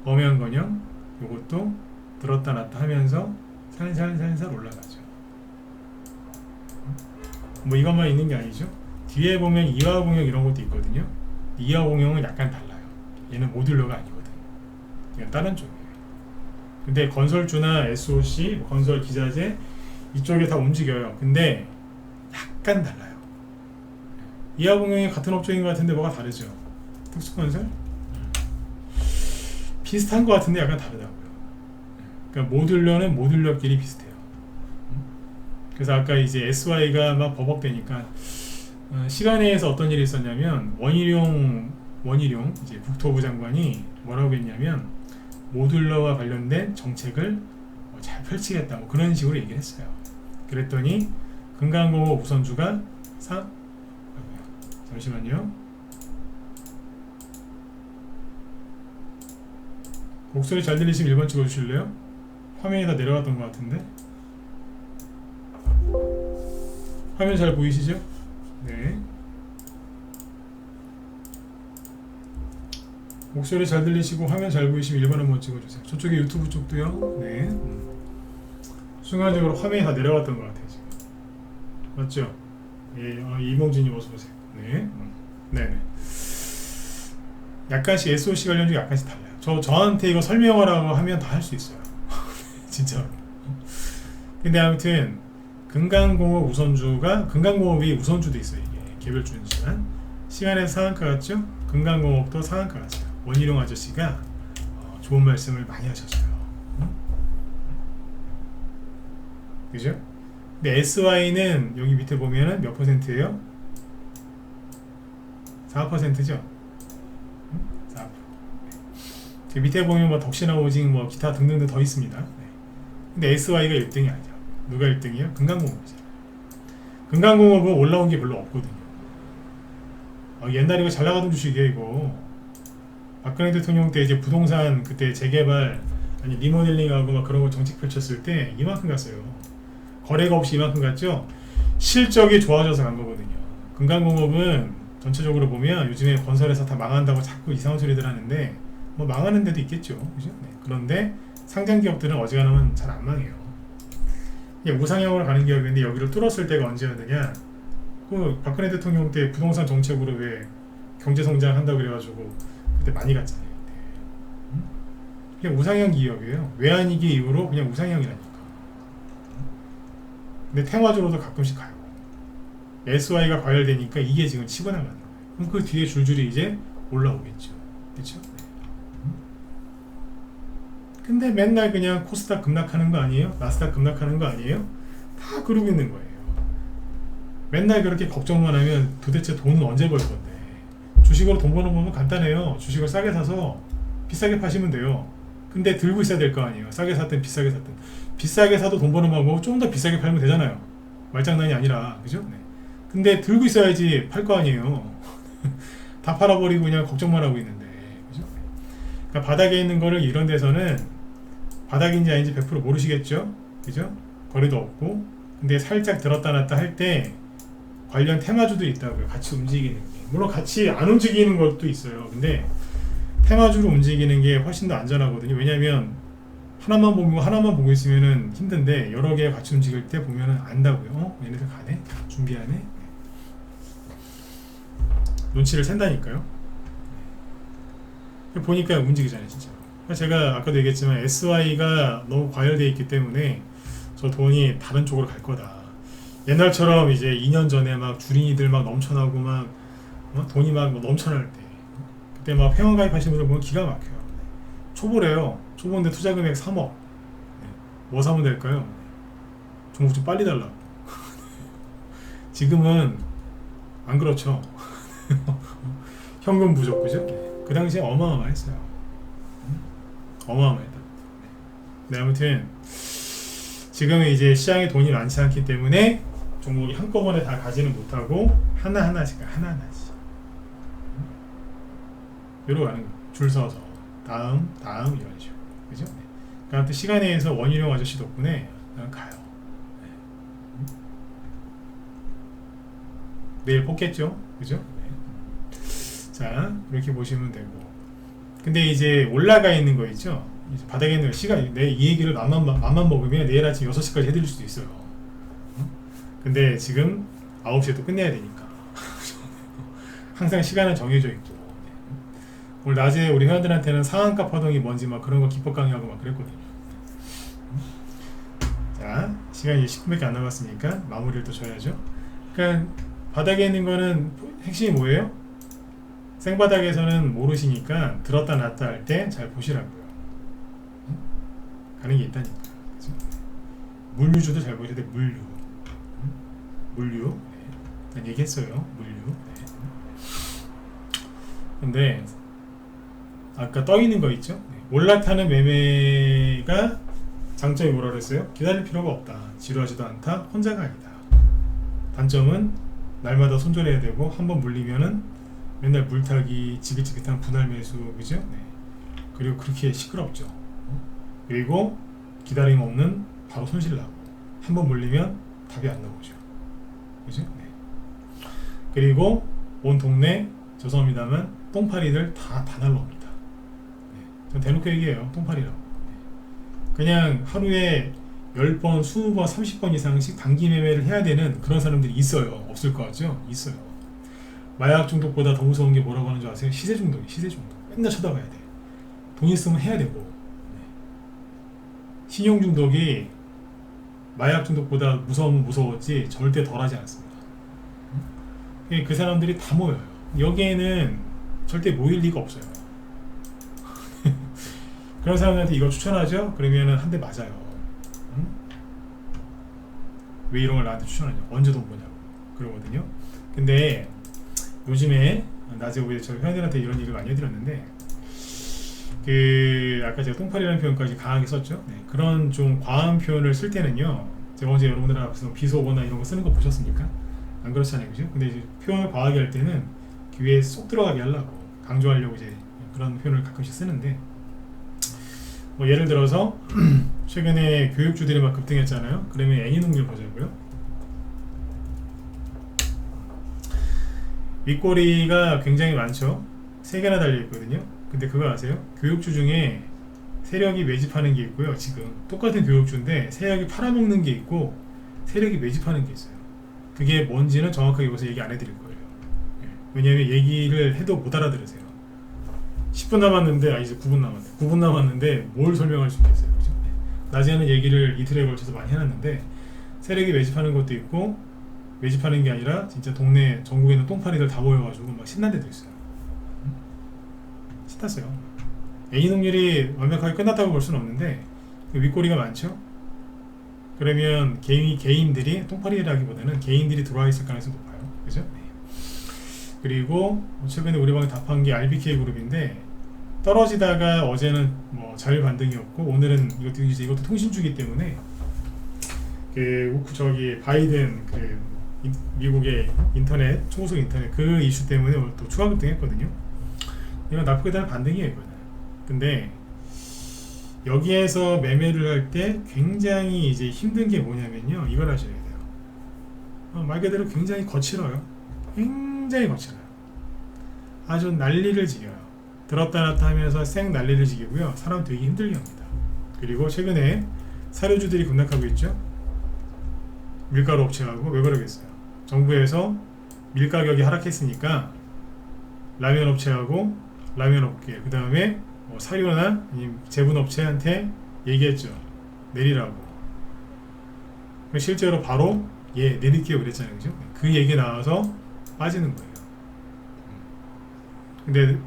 범연건영 요것도 들었다 놨다 하면서 살살살살 올라가죠. 뭐 이것만 있는 게 아니죠. 뒤에 보면 이화공영 이런 것도 있거든요. 이화공영은 약간 달라요. 얘는 모듈러가 아니거든. 그냥 다른 쪽이에요. 근데 건설주나 SOC, 건설 기자재 이쪽에 다 움직여요. 근데 약간 달라요. 이화공영이 같은 업종인 것 같은데 뭐가 다르죠? 특수건설? 비슷한 것 같은데 약간 다르다고요. 그러니까 모듈러는 모듈러끼리 비슷해요. 그래서 아까 이제 SY가 막 버벅대니까 시간회에서 어떤 일이 있었냐면 원희룡 이제 국토부 장관이 뭐라고 했냐면 모듈러와 관련된 정책을 잘 펼치겠다 뭐 그런 식으로 얘기를 했어요. 그랬더니 금강공업 우선주가 잠시만요. 목소리 잘 들리시면 1번 찍어주실래요? 화면이 다 내려갔던 것 같은데. 화면 잘 보이시죠? 네. 목소리 잘 들리시고 화면 잘 보이시면 1번 한번 찍어주세요. 저쪽에 유튜브 쪽도요. 네. 순간적으로 화면이 다 내려갔던 것 같아요, 지금. 맞죠? 예, 이몽진님 어서오세요. 네. 네네. 약간씩 SOC 관련주 약간씩 달라요. 저한테 이거 설명하라고 하면 다 할 수 있어요. 진짜. 근데 아무튼 금강공업 우선주가 금강공업이 우선주도 있어요. 이게 개별주지만 시간에서 상한가 같죠? 금강공업도 상한가 같아요. 원희룡 아저씨가 좋은 말씀을 많이 하셨어요. 그죠? 근데 SY는 여기 밑에 보면은 몇 %예요? 4%죠? 4%. 네. 밑에 보면 뭐 덕신하우징 뭐 기타 등등등 더 있습니다. 네. 근데 SY가 1등이 아니죠. 누가 1등이에요? 금강공업이잖아요. 금강공업은 올라온 게 별로 없거든요. 옛날에 이거 잘 나가던 주식이에요, 이거. 박근혜 대통령 때 이제 부동산 그때 재개발 아니 리모델링하고 막 그런 거 정책 펼쳤을 때 이만큼 갔어요. 거래가 없이 이만큼 갔죠. 실적이 좋아져서 간 거거든요. 금강공업은 전체적으로 보면 요즘에 건설회사 다 망한다고 자꾸 이상한 소리들 하는데 뭐 망하는 데도 있겠죠, 그죠? 네. 그런데 상장 기업들은 어지간하면 잘 안 망해요. 우상향으로 가는 기업인데 여기를 뚫었을 때가 언제였느냐? 그 박근혜 대통령 때 부동산 정책으로 왜 경제 성장 한다고 그래가지고 그때 많이 갔잖아요. 네. 그냥 우상향 기업이에요. 외환위기 이후로 그냥 우상향이라니까. 근데 테마주로도 가끔씩 가요. SY가 과열되니까 이게 지금 치고 나가는 거예요. 그럼 그 뒤에 줄줄이 이제 올라오겠죠. 그렇죠? 근데 맨날 그냥 코스닥 급락하는 거 아니에요? 나스닥 급락하는 거 아니에요? 다 그러고 있는 거예요. 맨날 그렇게 걱정만 하면 도대체 돈은 언제 벌 건데? 주식으로 돈 버는 법은 간단해요. 주식을 싸게 사서 비싸게 파시면 돼요. 근데 들고 있어야 될 거 아니에요. 싸게 샀든 비싸게 샀든. 비싸게 사도 돈 버는 방법은 좀 더 비싸게 팔면 되잖아요. 말장난이 아니라. 그죠? 네. 근데 들고 있어야지 팔 거 아니에요. 다 팔아버리고 그냥 걱정만 하고 있는데. 그죠? 그러니까 바닥에 있는 거를 이런 데서는 바닥인지 아닌지 100% 모르시겠죠? 그죠? 거래도 없고. 근데 살짝 들었다 놨다 할 때 관련 테마주도 있다고요. 같이 움직이는 게. 물론 같이 안 움직이는 것도 있어요. 근데 테마주로 움직이는 게 훨씬 더 안전하거든요. 왜냐면 하나만 보고 있으면은 힘든데 여러 개 같이 움직일 때 보면은 안다고요. 얘네들 가네? 준비하네? 눈치를 챈다니까요. 보니까 움직이잖아요, 진짜. 제가 아까도 얘기했지만 SY가 너무 과열되어 있기 때문에 저 돈이 다른 쪽으로 갈 거다. 옛날처럼 이제 2년 전에 막 주린이들 막 넘쳐나고 막 돈이 막 넘쳐날 때 그때 막 회원 가입하시는 분들 보면 기가 막혀요. 초보래요. 초보인데 투자 금액 3억. 뭐 사면 될까요? 종목 좀 빨리 달라고. 지금은 안 그렇죠. 현금 부족, 그죠? 그 당시에 어마어마했어요. 어마어마했다. 네, 아무튼 지금은 이제 시장에 돈이 많지 않기 때문에 종목이 한꺼번에 다 가지는 못하고 하나하나씩 이러고 가는 거예요. 줄 서서 다음 이런 식으로. 그죠? 네. 그러니까 시간에 의해서 원희룡 아저씨 덕분에 가요. 네. 내일 뽑겠죠? 그죠? 네. 자, 이렇게 보시면 되고. 근데 이제 올라가 있는 거 있죠? 이제 바닥에 있는 시간, 내 이 얘기를 맘만 먹으면 내일 아침 6시까지 해드릴 수도 있어요. 근데 지금 9시에 또 끝내야 되니까. 항상 시간은 정해져 있고. 오늘 낮에 우리 회원들한테는 상한가 파동이 뭔지 막 그런 거 기법 강의하고 막 그랬거든요. 자, 시간이 10분밖에 안 남았으니까 마무리를 또 줘야죠. 그러니까 바닥에 있는 거는 핵심이 뭐예요? 생바닥에서는 모르시니까 들었다 놨다 할 때 잘 보시라고요. 가는 게 있다니까. 그치? 물류주도 잘 보셔야 돼. 물류. 네. 얘기했어요. 물류. 네. 근데 아까 떠 있는 거 있죠? 네. 올라타는 매매가 장점이 뭐라 그랬어요? 기다릴 필요가 없다. 지루하지도 않다. 혼자가 아니다. 단점은 날마다 손절해야 되고 한번 물리면은 맨날 물타기, 지긋지긋한 분할 매수, 그죠? 네. 그리고 그렇게 시끄럽죠. 그리고 기다림 없는 바로 손실 나고 한번 물리면 답이 안 나오죠. 그죠? 네. 그리고 온 동네 죄송합니다만 똥파리들 다 날라옵니다. 네. 전 대놓고 얘기해요. 똥파리라고. 네. 그냥 하루에 10번, 20번, 30번 이상씩 단기 매매를 해야 되는 그런 사람들이 있어요. 없을 거 같죠? 있어요. 마약 중독보다 더 무서운 게 뭐라고 하는 줄 아세요? 시세 중독이. 맨날 쳐다봐야 돼. 돈 있으면 해야 되고. 네. 신용 중독이 마약 중독보다 무서우면 무서웠지 절대 덜하지 않습니다. 그 사람들이 다 모여요. 여기에는 절대 모일 리가 없어요. 그런 사람들한테 이걸 추천하죠? 그러면은 한 대 맞아요. 응? 왜 이런 걸 나한테 추천하냐? 언제 돈 버냐고 그러거든요. 근데 요즘에 낮에 오히려 저희 회원들한테 이런 얘기를 많이 해드렸는데 아까 제가 똥파리라는 표현까지 강하게 썼죠. 네, 그런 좀 과한 표현을 쓸 때는요, 제가 언제 여러분들 앞에서 비속어나 이런 거 쓰는 거 보셨습니까? 안 그렇잖아요, 그죠? 근데 이제 표현을 과하게 할 때는 귀에 쏙 들어가게 하려고 강조하려고 이제 그런 표현을 가끔씩 쓰는데, 뭐 예를 들어서 최근에 교육주들이 막 급등했잖아요. 그러면 애니농길 보자고요. 윗꼬리가 굉장히 많죠. 3개나 달려있거든요. 근데 그거 아세요? 교육주 중에 세력이 매집하는 게 있고요. 지금 똑같은 교육주인데 세력이 팔아먹는 게 있고 세력이 매집하는 게 있어요. 그게 뭔지는 정확하게 여기서 얘기 안 해드릴 거예요. 왜냐하면 얘기를 해도 못 알아들으세요. 10분 남았는데 이제 9분 남았네. 9분 남았는데 뭘 설명할 수 있겠어요. 그렇죠? 낮에는 얘기를 이틀에 걸쳐서 많이 해놨는데 세력이 매집하는 것도 있고 매집하는 게 아니라 진짜 동네 전국에 있는 똥파리들 다 모여가지고 막 신난 데도 있어요. 신났어요. A 능률이 완벽하게 끝났다고 볼 수는 없는데 그 윗꼬리가 많죠. 그러면 개인들이 똥파리라기보다는 개인들이 들어와 있을 가능성이 높아요. 그죠? 네. 그리고 최근에 우리 방에 답한 게 RBK 그룹인데 떨어지다가 어제는 뭐 자율 반등이었고 오늘은 이것도 통신주기 때문에 저기 바이든 미국의 인터넷 초고속 인터넷 그 이슈 때문에 오늘 또 추가 급등했거든요. 이건 나쁘게 대한 반등이에요, 이거는. 근데 여기에서 매매를 할 때 굉장히 이제 힘든 게 뭐냐면요, 이걸 하셔야 돼요. 말 그대로 굉장히 거칠어요. 굉장히 거칠어요. 아주 난리를 지겨요. 들었다 놨다 하면서 쌩 난리를 지기고요. 사람 되게 힘들게 합니다. 그리고 최근에 사료주들이 급락하고 있죠. 밀가루 업체하고. 왜 그러겠어요? 정부에서 밀 가격이 하락했으니까 라면 업체하고 라면 업계, 그 다음에 사료나 제분 업체한테 얘기했죠. 내리라고. 실제로 바로 내릴게요 그랬잖아요. 그죠? 그 얘기 나와서 빠지는 거예요. 근데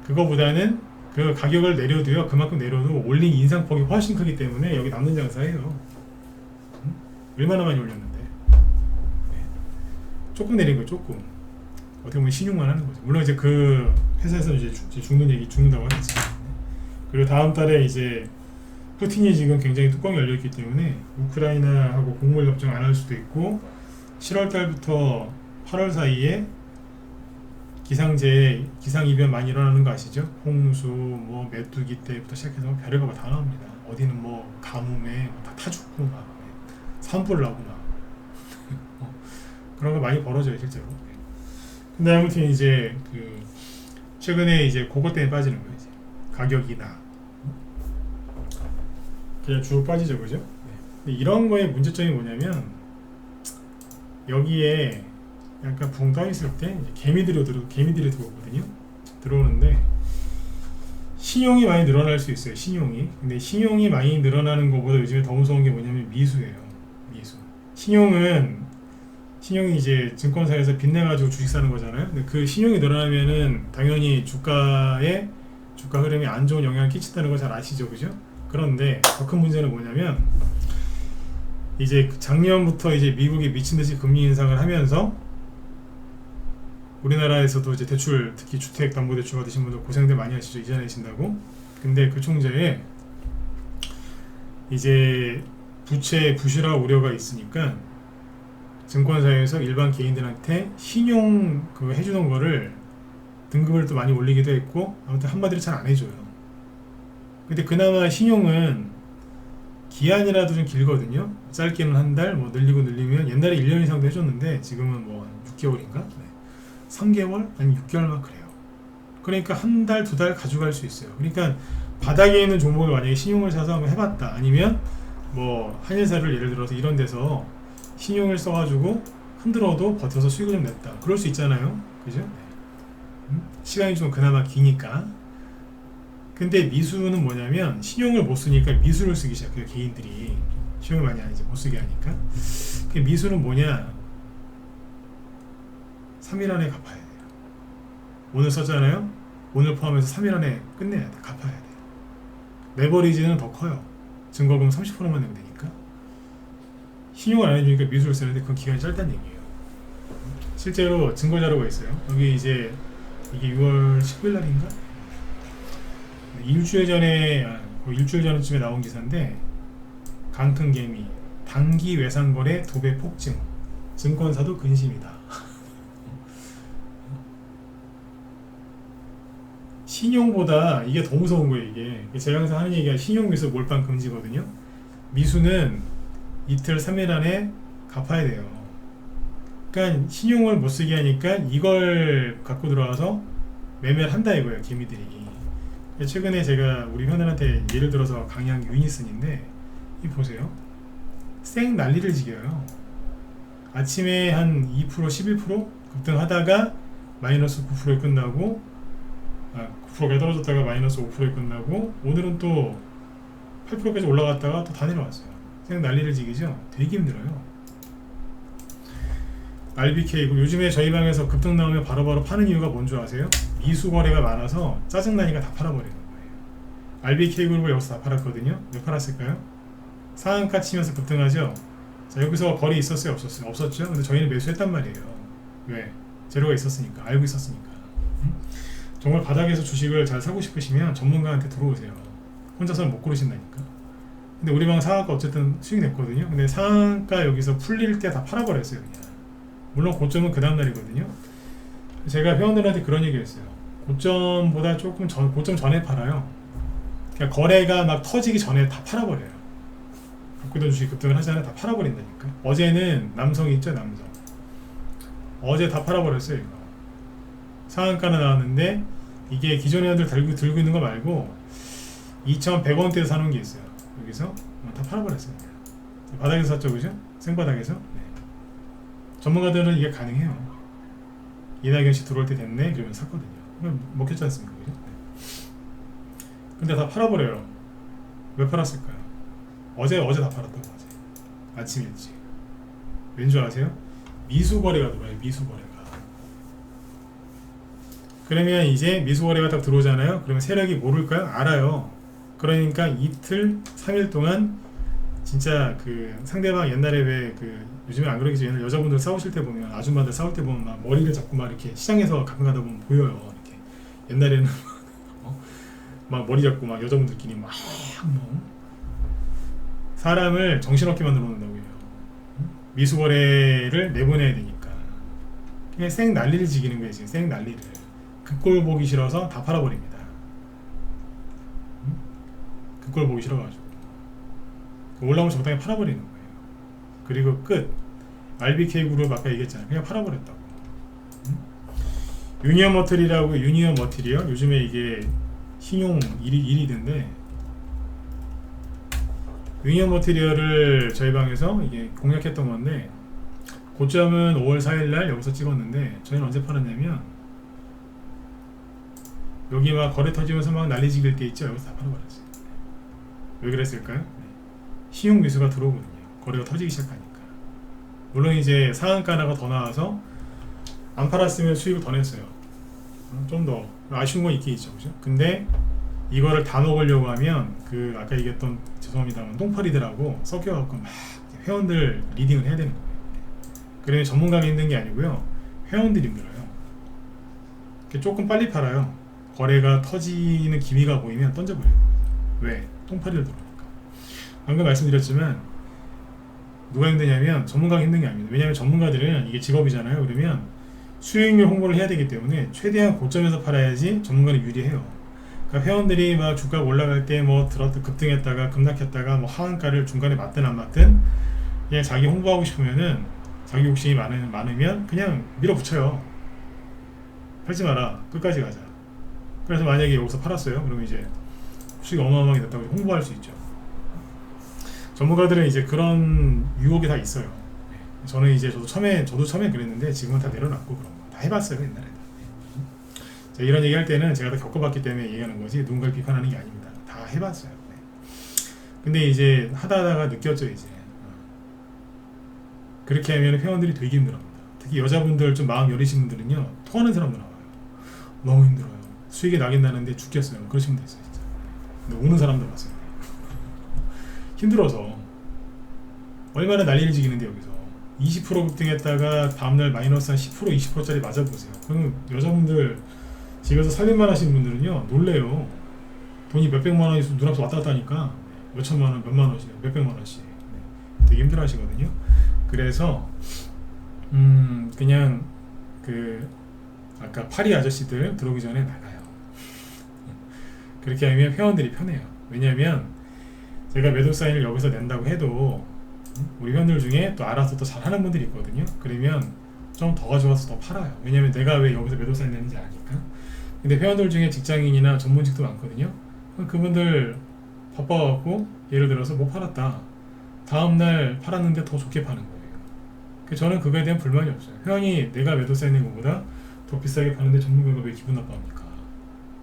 그거보다는 그 가격을 내려도요, 그만큼 내려도 올린 인상폭이 훨씬 크기 때문에 여기 남는 장사예요. 얼마나 많이 올렸는데. 조금 내린 거예요, 조금. 어떻게 보면 신용만 하는 거죠. 물론 이제 그 회사에서 이제 죽는다고 하겠지. 그리고 다음 달에 이제 푸틴이 지금 굉장히 뚜껑이 열려있기 때문에 우크라이나하고 곡물 협정 안 할 수도 있고 7월 달부터 8월 사이에 기상이변 많이 일어나는 거 아시죠? 홍수, 뭐 메뚜기 때부터 시작해서 별의가 다 나옵니다. 어디는 뭐 가뭄에 다 죽고 막 산불 나고 막 그런 거 많이 벌어져요 실제로. 근데 아무튼 이제 최근에 이제 그것 때문에 빠지는 거예요. 이제 가격이나 그냥 쭉 빠지죠, 그죠? 근데 이런 거의 문제점이 뭐냐면 여기에 약간 붕 떠 있을 때 개미들이 들어오거든요. 들어오는데 신용이 많이 늘어날 수 있어요. 근데 신용이 많이 늘어나는 것보다 요즘에 더 무서운 게 뭐냐면 미수예요. 미수. 신용이 이제 증권사에서 빚내가지고 주식 사는 거잖아요. 근데 그 신용이 늘어나면은 당연히 주가 흐름이 안 좋은 영향을 끼친다는 걸 잘 아시죠, 그죠? 그런데 더 큰 문제는 뭐냐면 이제 작년부터 이제 미국이 미친 듯이 금리 인상을 하면서 우리나라에서도 이제 대출, 특히 주택담보대출 받으신 분들 고생들 많이 하시죠, 이자 내신다고. 근데 그 총재에 이제 부채 부실화 우려가 있으니까 증권사에서 일반 개인들한테 신용 해주는 거를 등급을 또 많이 올리기도 했고, 아무튼 한마디로 잘 안 해줘요. 근데 그나마 신용은 기한이라도 좀 길거든요. 짧게는 한 달, 뭐 늘리면 옛날에 1년 이상도 해줬는데 지금은 뭐 6개월인가? 3개월? 아니면 6개월만 그래요. 그러니까 한 달, 두 달 가져갈 수 있어요. 그러니까 바닥에 있는 종목을 만약에 신용을 사서 한번 해봤다. 아니면 뭐 한일사를 예를 들어서 이런 데서 신용을 써가지고 흔들어도 버텨서 수익을 좀 냈다. 그럴 수 있잖아요. 그죠? 시간이 좀 그나마 기니까. 근데 미수는 뭐냐면 신용을 못 쓰니까 미수를 쓰기 시작해요. 개인들이 신용을 많이 안 이제 못 쓰게 하니까. 그 미수는 뭐냐? 3일 안에 갚아야 돼요. 오늘 썼잖아요. 오늘 포함해서 3일 안에 끝내야 돼. 갚아야 돼요. 레버리지는 더 커요. 증거금 30%만 내면 되니까. 신용을 안 해주니까 미수를 쓰는데 그건 기간이 짧다는 얘기예요. 실제로 증거 자료가 있어요. 여기 이제 이게 6월 19일 날인가? 일주일 전쯤에 나온 기사인데, 강풍개미 단기 외상거래 2배 폭증, 증권사도 근심이다. 신용보다 이게 더 무서운 거예요. 이게 제가 항상 하는 얘기가 신용미수 몰빵 금지거든요. 미수는 이틀 3일 안에 갚아야 돼요. 그러니까 신용을 못 쓰게 하니까 이걸 갖고 들어와서 매매를 한다 이거예요, 개미들이. 최근에 제가 우리 현안한테 예를 들어서 강의한 유니슨인데, 이 보세요. 쌩 난리를 지겨요. 아침에 한 2%, 11% 급등하다가 마이너스 9%에 끝나고, 9%가 떨어졌다가 마이너스 5%에 끝나고, 오늘은 또 8%까지 올라갔다가 또 다 내려왔어요. 쌩 난리를 지기죠. 되게 힘들어요. RBK 요즘에 저희 방에서 급등 나오면 바로바로 파는 이유가 뭔 줄 아세요? 미수 거래가 많아서 짜증나니까 다 팔아버리는 거예요. RBK 그룹을 여기서 다 팔았거든요. 왜 팔았을까요? 상한가 치면서 급등하죠. 자, 여기서 거래 있었어요? 없었어요? 없었죠. 근데 저희는 매수했단 말이에요. 왜? 재료가 있었으니까, 알고 있었으니까. 정말 바닥에서 주식을 잘 사고 싶으시면 전문가한테 들어오세요. 혼자서는 못 고르신다니까. 근데 우리 방 상한가 어쨌든 수익 냈거든요. 근데 상한가 여기서 풀릴 때 다 팔아버렸어요, 그냥. 물론 고점은 그 다음날이거든요. 제가 회원들한테 그런 얘기 했어요. 고점보다 조금 고점 전에 팔아요. 그러니까 거래가 막 터지기 전에 다 팔아버려요. 국고돈 주식 급등을 하잖아요. 다 팔아버린다니까. 어제는 남성이 있죠, 남성. 어제 다 팔아버렸어요, 이거. 상한가는 나왔는데 이게 기존 회원들 들고 있는 거 말고 2,100원대에서 사놓은 게 있어요. 여기서 다 팔아버렸습니다. 바닥에서 샀죠, 그죠? 생바닥에서. 네. 전문가들은 이게 가능해요. 이낙연씨 들어올 때 됐네 그러면 샀거든요. 먹혔지 않습니까, 그죠? 네. 근데 다 팔아버려요. 왜 팔았을까요? 어제 다 팔았다고. 어제 아침 일찍. 왠 줄 아세요? 미수거래가 들어와요. 미수거래가. 그러면 이제 미수거래가 딱 들어오잖아요. 그러면 세력이 모를까요? 알아요. 그러니까 이틀 3일 동안 진짜 그 상대방 옛날에 왜 그 요즘에 안 그러겠지. 옛날 여자분들 싸우실 때 보면, 아줌마들 싸울 때 보면 막 머리를 잡고 막 이렇게 시장에서 가끔 가다 보면 보여요. 이렇게 옛날에는 막 머리 잡고 막 여자분들끼리 막 사람을 정신없게 만들어 놓는다고 해요. 미수거래를 내보내야 되니까 그냥 생 난리를 지기는 거예요. 지금 생 난리를. 그 꼴 보기 싫어서 다 팔아버립니다. 그 꼴 보기 싫어가지고 올라오면 적당히 팔아버리는 거예요. 그리고 끝. RBK 그룹 아까 얘기했잖아요. 그냥 팔아버렸다고. 유니언 머틀이라고, 유니언 머틀이요. 요즘에 이게 신용 1위던데 유니언 머티리얼을 저희 방에서 이게 공략했던 건데 고점은 5월 4일날 여기서 찍었는데 저희는 언제 팔았냐면 여기 막 거래 터지면서 막 난리 지길 때 있죠. 여기서 다 팔아버렸어요. 왜 그랬을까요? 네. 신용 미수가 들어오거든요. 거래가 터지기 시작하니까. 물론 이제 상한가 하나가 더 나와서 안 팔았으면 수익을 더 냈어요. 좀 더 아쉬운 건 있긴 있죠, 그죠? 근데 이거를 다 먹으려고 하면 그 아까 얘기했던, 죄송합니다만 똥파리들하고 섞여갖고 막 회원들 리딩을 해야 되는 거예요. 그러면 전문가가 힘든 게 아니고요, 회원들이 힘들어요. 조금 빨리 팔아요. 거래가 터지는 기미가 보이면 던져버려요. 왜? 똥파리를 들어오니까. 방금 말씀드렸지만 누가 힘드냐면 전문가가 힘든 게 아닙니다. 왜냐하면 전문가들은 이게 직업이잖아요. 그러면 수익률 홍보를 해야 되기 때문에 최대한 고점에서 팔아야지 전문가는 유리해요. 그러니까 회원들이 막 주가가 올라갈 때 뭐 급등했다가 급락했다가 뭐 하한가를 중간에 맞든 안 맞든 그냥 자기 홍보하고 싶으면은 자기 욕심이 많으면 그냥 밀어붙여요. 팔지 마라. 끝까지 가자. 그래서 만약에 여기서 팔았어요. 그러면 이제 수익 어마어마하게 됐다고 홍보할 수 있죠. 전문가들은 이제 그런 유혹이 다 있어요. 저는 이제 저도 처음에 그랬는데 지금은 다 내려놨고 그런 거 다 해봤어요, 옛날에. 자, 이런 얘기할 때는 제가 다 겪어봤기 때문에 얘기하는 거지 누군가를 비판하는 게 아닙니다. 다 해봤어요. 네. 근데 이제 하다가 느꼈죠, 이제. 그렇게 하면 회원들이 되게 힘들어합니다. 특히 여자분들 좀 마음 여리신 분들은요, 토하는 사람도 나와요. 너무 힘들어요. 수익이 나긴 나는데 죽겠어요. 그러신 분도 있어요, 진짜. 근데 우는 사람도 봤어요. 힘들어서 얼마나 난리를 지기는데 여기서 20% 급등했다가 다음날 마이너스 한 10% 20%짜리 맞아보세요. 그럼 여자분들 집에서 살림만 하시는 분들은요 놀래요. 돈이 몇백만 원이 눈앞에 왔다 갔다 하니까 몇천만 원, 몇만 원씩, 몇백만 원씩. 네. 되게 힘들어 하시거든요. 그래서 그냥 그 아까 파리 아저씨들 들어오기 전에 나가요. 그렇게 하면 회원들이 편해요. 왜냐면 제가 매도 사인을 여기서 낸다고 해도 우리 회원들 중에 또 알아서 또 잘하는 분들이 있거든요. 그러면 좀 더 가져와서 더 팔아요. 왜냐면 내가 왜 여기서 매도 사인 내는지 아니까. 근데 회원들 중에 직장인이나 전문직도 많거든요. 그분들 바빠갖고 예를 들어서 못 팔았다. 다음날 팔았는데 더 좋게 파는 거예요. 저는 그거에 대한 불만이 없어요. 회원이 내가 매도 사인 낸 것보다 더 비싸게 파는데 전문가가 왜 기분 나빠합니까?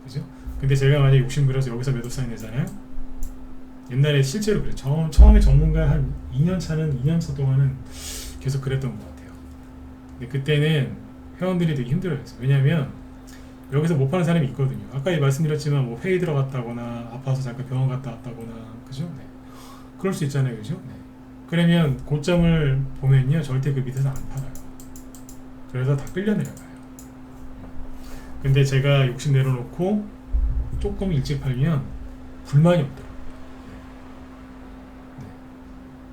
그죠? 근데 제가 만약에 욕심부려서 여기서 매도 사인 내잖아요. 옛날에 실제로 그래요. 처음에 전문가 한 2년 차 동안은 계속 그랬던 것 같아요. 근데 그때는 회원들이 되게 힘들어했어요. 왜냐면 여기서 못 파는 사람이 있거든요. 아까 말씀드렸지만 뭐 회의 들어갔다거나 아파서 잠깐 병원 갔다 왔다거나 그죠? 네. 그럴 수 있잖아요, 그죠? 네. 그러면 고점을 보면요 절대 그 밑에서 안 팔아요. 그래서 다 끌려 내려가요. 근데 제가 욕심 내려놓고 조금 일찍 팔면 불만이 없더라고요. 네.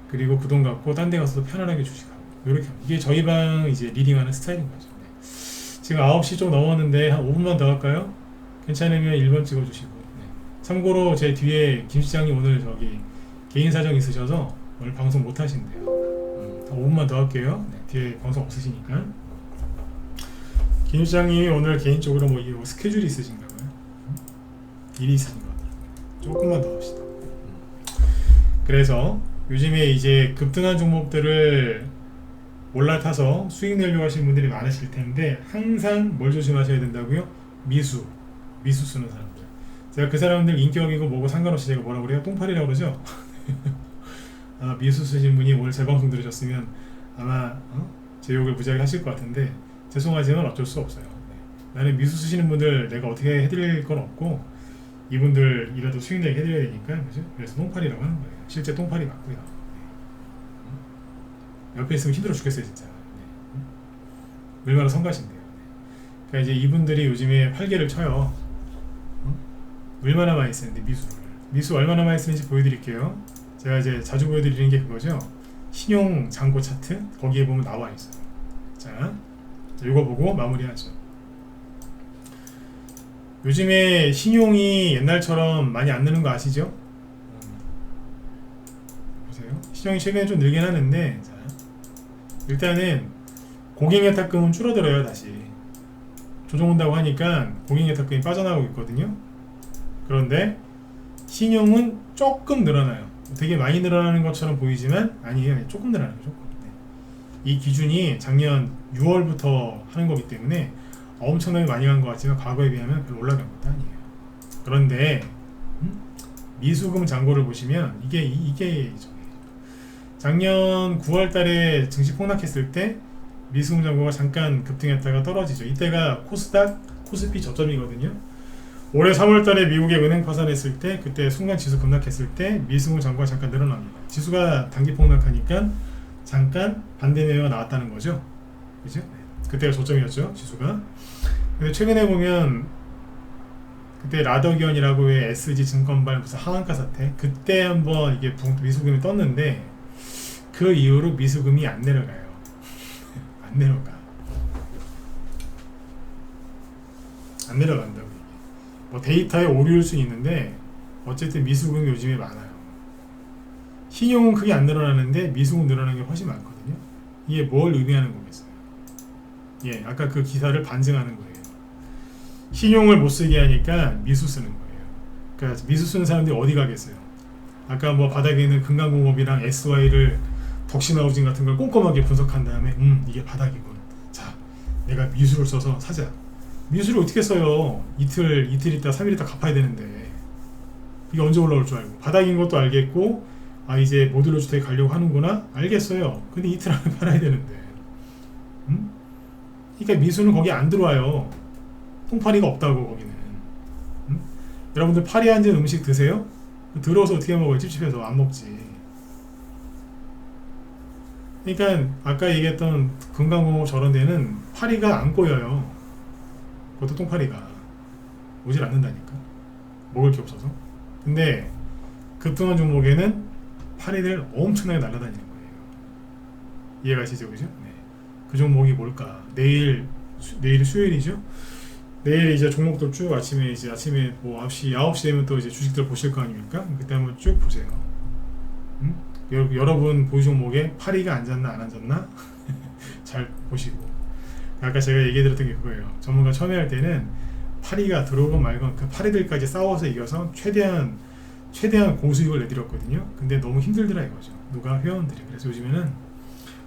그리고 그 돈 갖고 딴 데 가서도 편안하게 주식하고 이렇게 이게 저희 방 이제 리딩하는 스타일인 거죠. 네. 지금 9시 좀 넘었는데 한 5분만 더 할까요? 괜찮으면 1번 찍어주시고. 네. 참고로 제 뒤에 김 시장님 오늘 저기 개인 사정 있으셔서 오늘 방송 못 하신대요. 5분만 더 할게요. 네. 뒤에 방송 없으시니까. 김 시장님이 오늘 개인적으로 뭐 스케줄이 있으신가 봐요. 일이 있으신 것 같아요. 조금만 더 합시다. 그래서 요즘에 이제 급등한 종목들을 올라타서 수익 내려고 하시는 분들이 많으실 텐데 항상 뭘 조심하셔야 된다고요? 미수 쓰는 사람들. 제가 그 사람들 인격이고 뭐고 상관없이 제가 뭐라고 그래요? 똥파리라고 그러죠? 아마 미수 쓰신 분이 오늘 제 방송 들으셨으면 아마 제 욕을 무지하게 하실 것 같은데 죄송하지만 어쩔 수 없어요. 네. 나는 미수 쓰시는 분들 내가 어떻게 해드릴 건 없고 이분들이라도 수익 내게 해드려야 되니까 그죠? 그래서 똥파리라고 하는 거예요. 실제 똥파리 맞고요. 네. 옆에 있으면 힘들어 죽겠어요 진짜. 네. 얼마나 성가신데요. 네. 그러니까 이제 이분들이 요즘에 활개를 쳐요. 얼마나 많이 쓰는데 미수 얼마나 많이 쓰는지 보여드릴게요. 제가 이제 자주 보여드리는 게 그거죠. 신용 잔고 차트 거기에 보면 나와 있어요. 자, 이거 보고 마무리하죠. 요즘에 신용이 옛날처럼 많이 안 느는 거 아시죠? 보세요. 신용이 최근에 좀 늘긴 하는데 자, 일단은 고객예탁금은 줄어들어요. 다시 조정 온다고 하니까 고객예탁금이 빠져나가고 있거든요. 그런데 신용은 조금 늘어나요. 되게 많이 늘어나는 것처럼 보이지만 아니에요. 조금 늘어나요. 조금. 네. 이 기준이 작년 6월부터 하는 거기 때문에 엄청나게 많이 간 것 같지만 과거에 비하면 별로 올라간 것도 아니에요. 그런데 미수금 잔고를 보시면 이게 작년 9월달에 증시 폭락했을 때 미수금 잔고가 잠깐 급등했다가 떨어지죠. 이때가 코스닥, 코스피 저점이거든요. 올해 3월달에 미국의 은행 파산했을 때 그때 순간 지수 급락했을 때 미수금 잔고가 잠깐 늘어납니다. 지수가 단기 폭락하니까 잠깐 반대 매매가 나왔다는 거죠. 그죠? 그때가 저점이었죠, 지수가. 근데 최근에 보면 그때 라더기원이라고 왜 SG 증권발 무슨 하한가 사태 그때 한번 이게 미수금이 떴는데 그 이후로 미수금이 안 내려가요. 안 내려간다고. 뭐 데이터에 오류일 수 있는데 어쨌든 미수금이 요즘에 많아요. 신용은 크게 안 늘어나는데 미수금 늘어나는 게 훨씬 많거든요. 이게 뭘 의미하는 거겠어요? 예, 아까 그 기사를 반증하는 거예요. 신용을 못 쓰게 하니까 미수 쓰는 거예요. 그러니까 미수 쓰는 사람들이 어디 가겠어요? 아까 뭐 바닥에 있는 금강공업이랑 SY를 덕신하우징 같은 걸 꼼꼼하게 분석한 다음에 이게 바닥이군. 자, 내가 미수를 써서 사자. 미수를 어떻게 써요? 이틀 있다 3일 있다 갚아야 되는데 이게 언제 올라올 줄 알고 바닥인 것도 알겠고 아 이제 모듈러 주택에 가려고 하는구나 알겠어요. 근데 이틀 안에 팔아야 되는데 그러니까 미수는 거기 안 들어와요. 통파리가 없다고 거기는. 여러분들 파리 앉은 음식 드세요? 들어서 어떻게 먹어요? 찝찝해서 안 먹지. 그러니까 아까 얘기했던 금강공업 저런 데는 파리가 안 꼬여요. 그것도 똥파리가 오질 않는다니까. 먹을 게 없어서. 근데 급등한 종목에는 파리들 엄청나게 날아다니는 거예요. 이해가시죠? 그죠? 네. 그 종목이 뭘까? 내일 수요일이죠? 내일 이제 종목들 쭉 아침에 뭐 9시 되면 또 이제 주식들 보실 거 아닙니까? 그때 한번 쭉 보세요. 여러분 보유 종목에 파리가 앉았나 안 앉았나? 잘 보시고. 아까 제가 얘기해드렸던 게 그거예요. 전문가 처음에 할 때는 파리가 들어오건 말건 그 파리들까지 싸워서 이겨서 최대한 고수익을 내드렸거든요. 근데 너무 힘들더라 이거죠. 누가? 회원들이. 그래서 요즘에는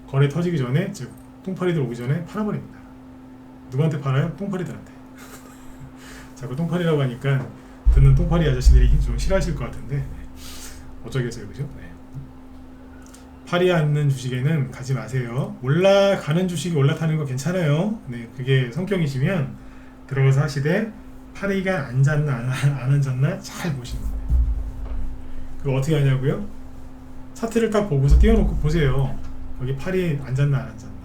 거래 터지기 전에 즉 똥파리들 오기 전에 팔아버립니다. 누구한테 팔아요? 똥파리들한테. 자꾸 똥파리라고 하니까 듣는 똥파리 아저씨들이 좀 싫어하실 것 같은데 어쩌겠어요, 그죠? 네. 팔이 앉는 주식에는 가지 마세요. 올라가는 주식이 올라타는 거 괜찮아요. 네, 그게 성격이시면 들어가서 하시되 팔이가 앉았나 안 앉았나 잘 보시면 돼요. 그거 어떻게 하냐고요? 차트를 딱 보고서 띄워놓고 보세요. 여기 팔이 앉았나 안 앉았나.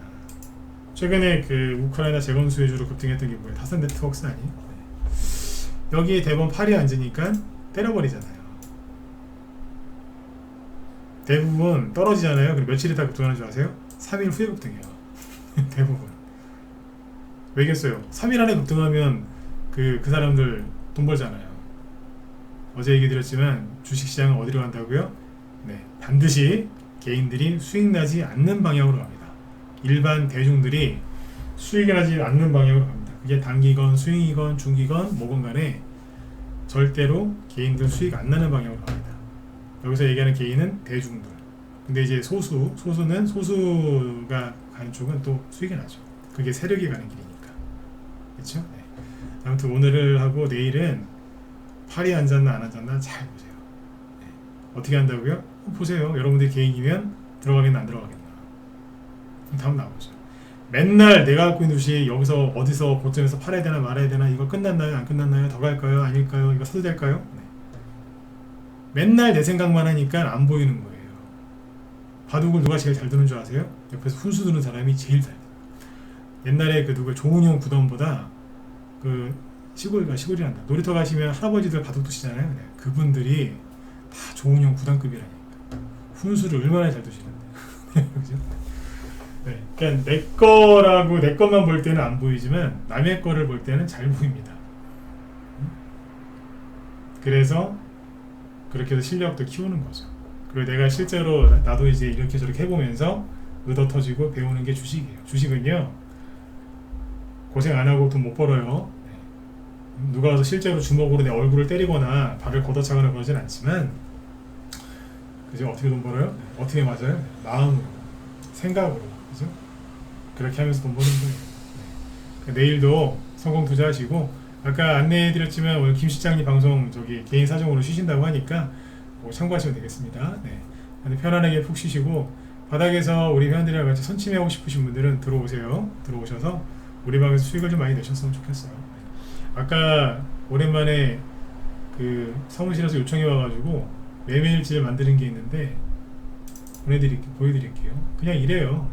최근에 그 우크라이나 재건 수혜주로 급등했던 게 뭐예요? 다산 네트워크스 아니에요? 네. 여기에 대부분 팔이 앉으니까 때려버리잖아요. 대부분 떨어지잖아요. 그리고 며칠 있다 급등하는 줄 아세요? 3일 후에 급등해요. 대부분. 왜겠어요? 3일 안에 급등하면 그 사람들 돈 벌잖아요. 어제 얘기 드렸지만 주식시장은 어디로 간다고요? 네, 반드시 개인들이 수익 나지 않는 방향으로 갑니다. 일반 대중들이 수익이 나지 않는 방향으로 갑니다. 그게 단기건 수익이건 중기건 뭐건 간에 절대로 개인들 수익 안 나는 방향으로 갑니다. 여기서 얘기하는 개인은 대중들. 근데 이제 소수가 가는 쪽은 또 수익이 나죠. 그게 세력이 가는 길이니까. 그렇죠? 네. 아무튼 오늘을 하고 내일은 팔이 앉았나 안 앉았나 잘 보세요. 네. 어떻게 한다고요? 보세요. 여러분들이 개인이면 들어가겠나 안 들어가겠나. 답 나오죠. 맨날 내가 갖고 있는 주식 여기서 어디서 고점에서 팔아야 되나 말아야 되나, 이거 끝났나요 안 끝났나요, 더 갈까요 아닐까요, 이거 사도 될까요? 네. 맨날 내 생각만 하니까 안 보이는 거예요. 바둑을 누가 제일 잘 두는 줄 아세요? 옆에서 훈수 두는 사람이 제일 잘. 옛날에 그 누구 조은영 구던보다 그 시골이란다. 놀이터 가시면 할아버지들 바둑 두시잖아요. 네. 그분들이 다 조은영 구단급이라니까. 훈수를 얼마나 잘 두시는데. 그죠? 네. 그러니까 내 것만 볼 때는 안 보이지만 남의 거를 볼 때는 잘 보입니다. 그래서 그렇게 해서 실력도 키우는 거죠. 그리고 내가 실제로 나도 이제 이렇게 저렇게 해보면서 의도 터지고 배우는 게 주식이에요. 주식은요, 고생 안 하고 돈 못 벌어요. 네. 누가 와서 실제로 주먹으로 내 얼굴을 때리거나 발을 걷어차거나 그러진 않지만, 그죠? 어떻게 돈 벌어요? 네. 어떻게 맞아요? 네. 마음으로, 생각으로, 그죠? 그렇게 하면서 돈 버는 거예요. 네. 그러니까 내일도 성공 투자하시고, 아까 안내해드렸지만 오늘 김 실장님 방송 저기 개인 사정으로 쉬신다고 하니까 뭐 참고하시면 되겠습니다. 네. 편안하게 푹 쉬시고, 바닥에서 우리 회원들이랑 같이 선침해하고 싶으신 분들은 들어오셔서 우리 방에서 수익을 좀 많이 내셨으면 좋겠어요. 네. 아까 오랜만에 그 사무실에서 요청이 와가지고 매매일지를 만드는 게 있는데 보여드릴게요. 그냥 이래요.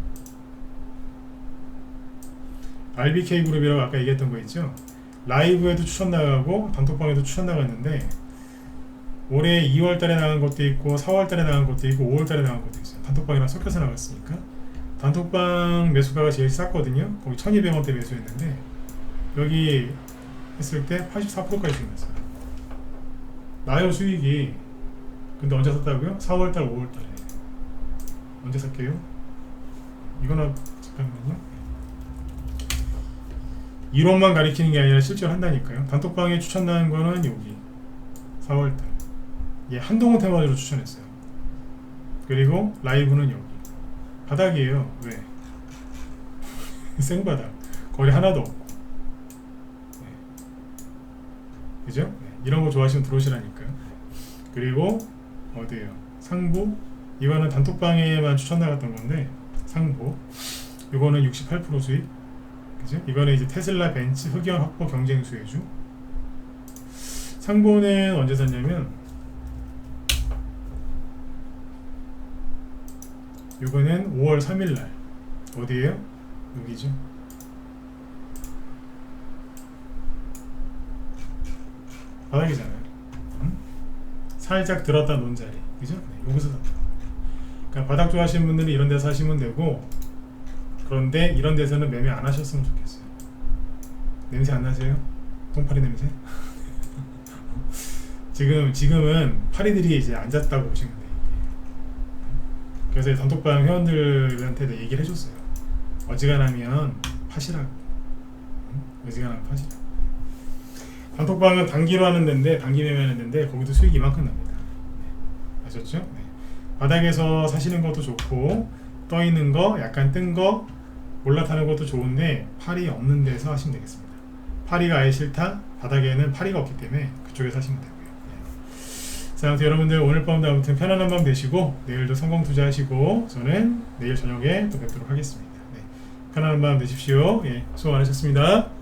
RBK 그룹이라고 아까 얘기했던 거 있죠? 라이브에도 추천 나가고 단톡방에도 추천 나갔는데 올해 2월달에 나간 것도 있고 4월달에 나간 것도 있고 5월달에 나간 것도 있어요. 단톡방이랑 섞여서 나갔으니까. 단톡방 매수가가 제일 쌌거든요. 거기 1200원대 매수했는데 여기 했을 때 84%까지 수익 났어요. 나요 수익이. 근데 언제 샀다고요? 4월달 5월달에. 언제 샀게요? 이거나 잠깐만요. 이론만 가리키는 게 아니라 실제로 한다니까요. 단톡방에 추천 나온 거는 여기 4월달. 예, 한동훈 테마주로 추천했어요. 그리고 라이브는 여기. 바닥이에요. 왜? 생바닥. 거리 하나도 없고. 네. 그죠? 네. 이런 거 좋아하시면 들어오시라니까요. 그리고 어디에요? 상부. 이거는 단톡방에만 추천 나갔던 건데 상부. 이거는 68% 수익. 그죠? 이거는 이제 테슬라, 벤츠, 흑연, 확보, 경쟁 수혜주. 상보는 언제 샀냐면 이거는 5월 3일날 어디에요? 여기죠. 바닥이잖아요. 살짝 들었다 놓은 자리, 그죠? 네, 여기서 샀다. 그러니까 바닥 좋아하시는 분들은 이런 데서 사시면 되고, 그런데 이런 데서는 매매 안 하셨으면 좋겠어요. 냄새 안 나세요? 똥파리 냄새? 지금은 파리들이 이제 앉았다고 보시면 돼요. 그래서 단톡방 회원들한테도 얘기를 해줬어요. 어지간하면 파시라고. 어지간하면 파시라고. 단톡방은 단기로 하는 데인데, 단기 매매하는 데인데 거기도 수익이 이만큼 납니다. 네. 아셨죠? 네. 바닥에서 사시는 것도 좋고, 떠 있는 거, 약간 뜬 거, 올라타는 것도 좋은데 팔이 없는 데서 하시면 되겠습니다. 파리가 아예 싫다? 바닥에는 파리가 없기 때문에 그쪽에서 하시면 되고요. 네. 자, 아무튼 여러분들 오늘 밤도 아무튼 편안한 밤 되시고 내일도 성공 투자하시고 저는 내일 저녁에 또 뵙도록 하겠습니다. 네, 편안한 밤 되십시오. 예, 수고 많으셨습니다.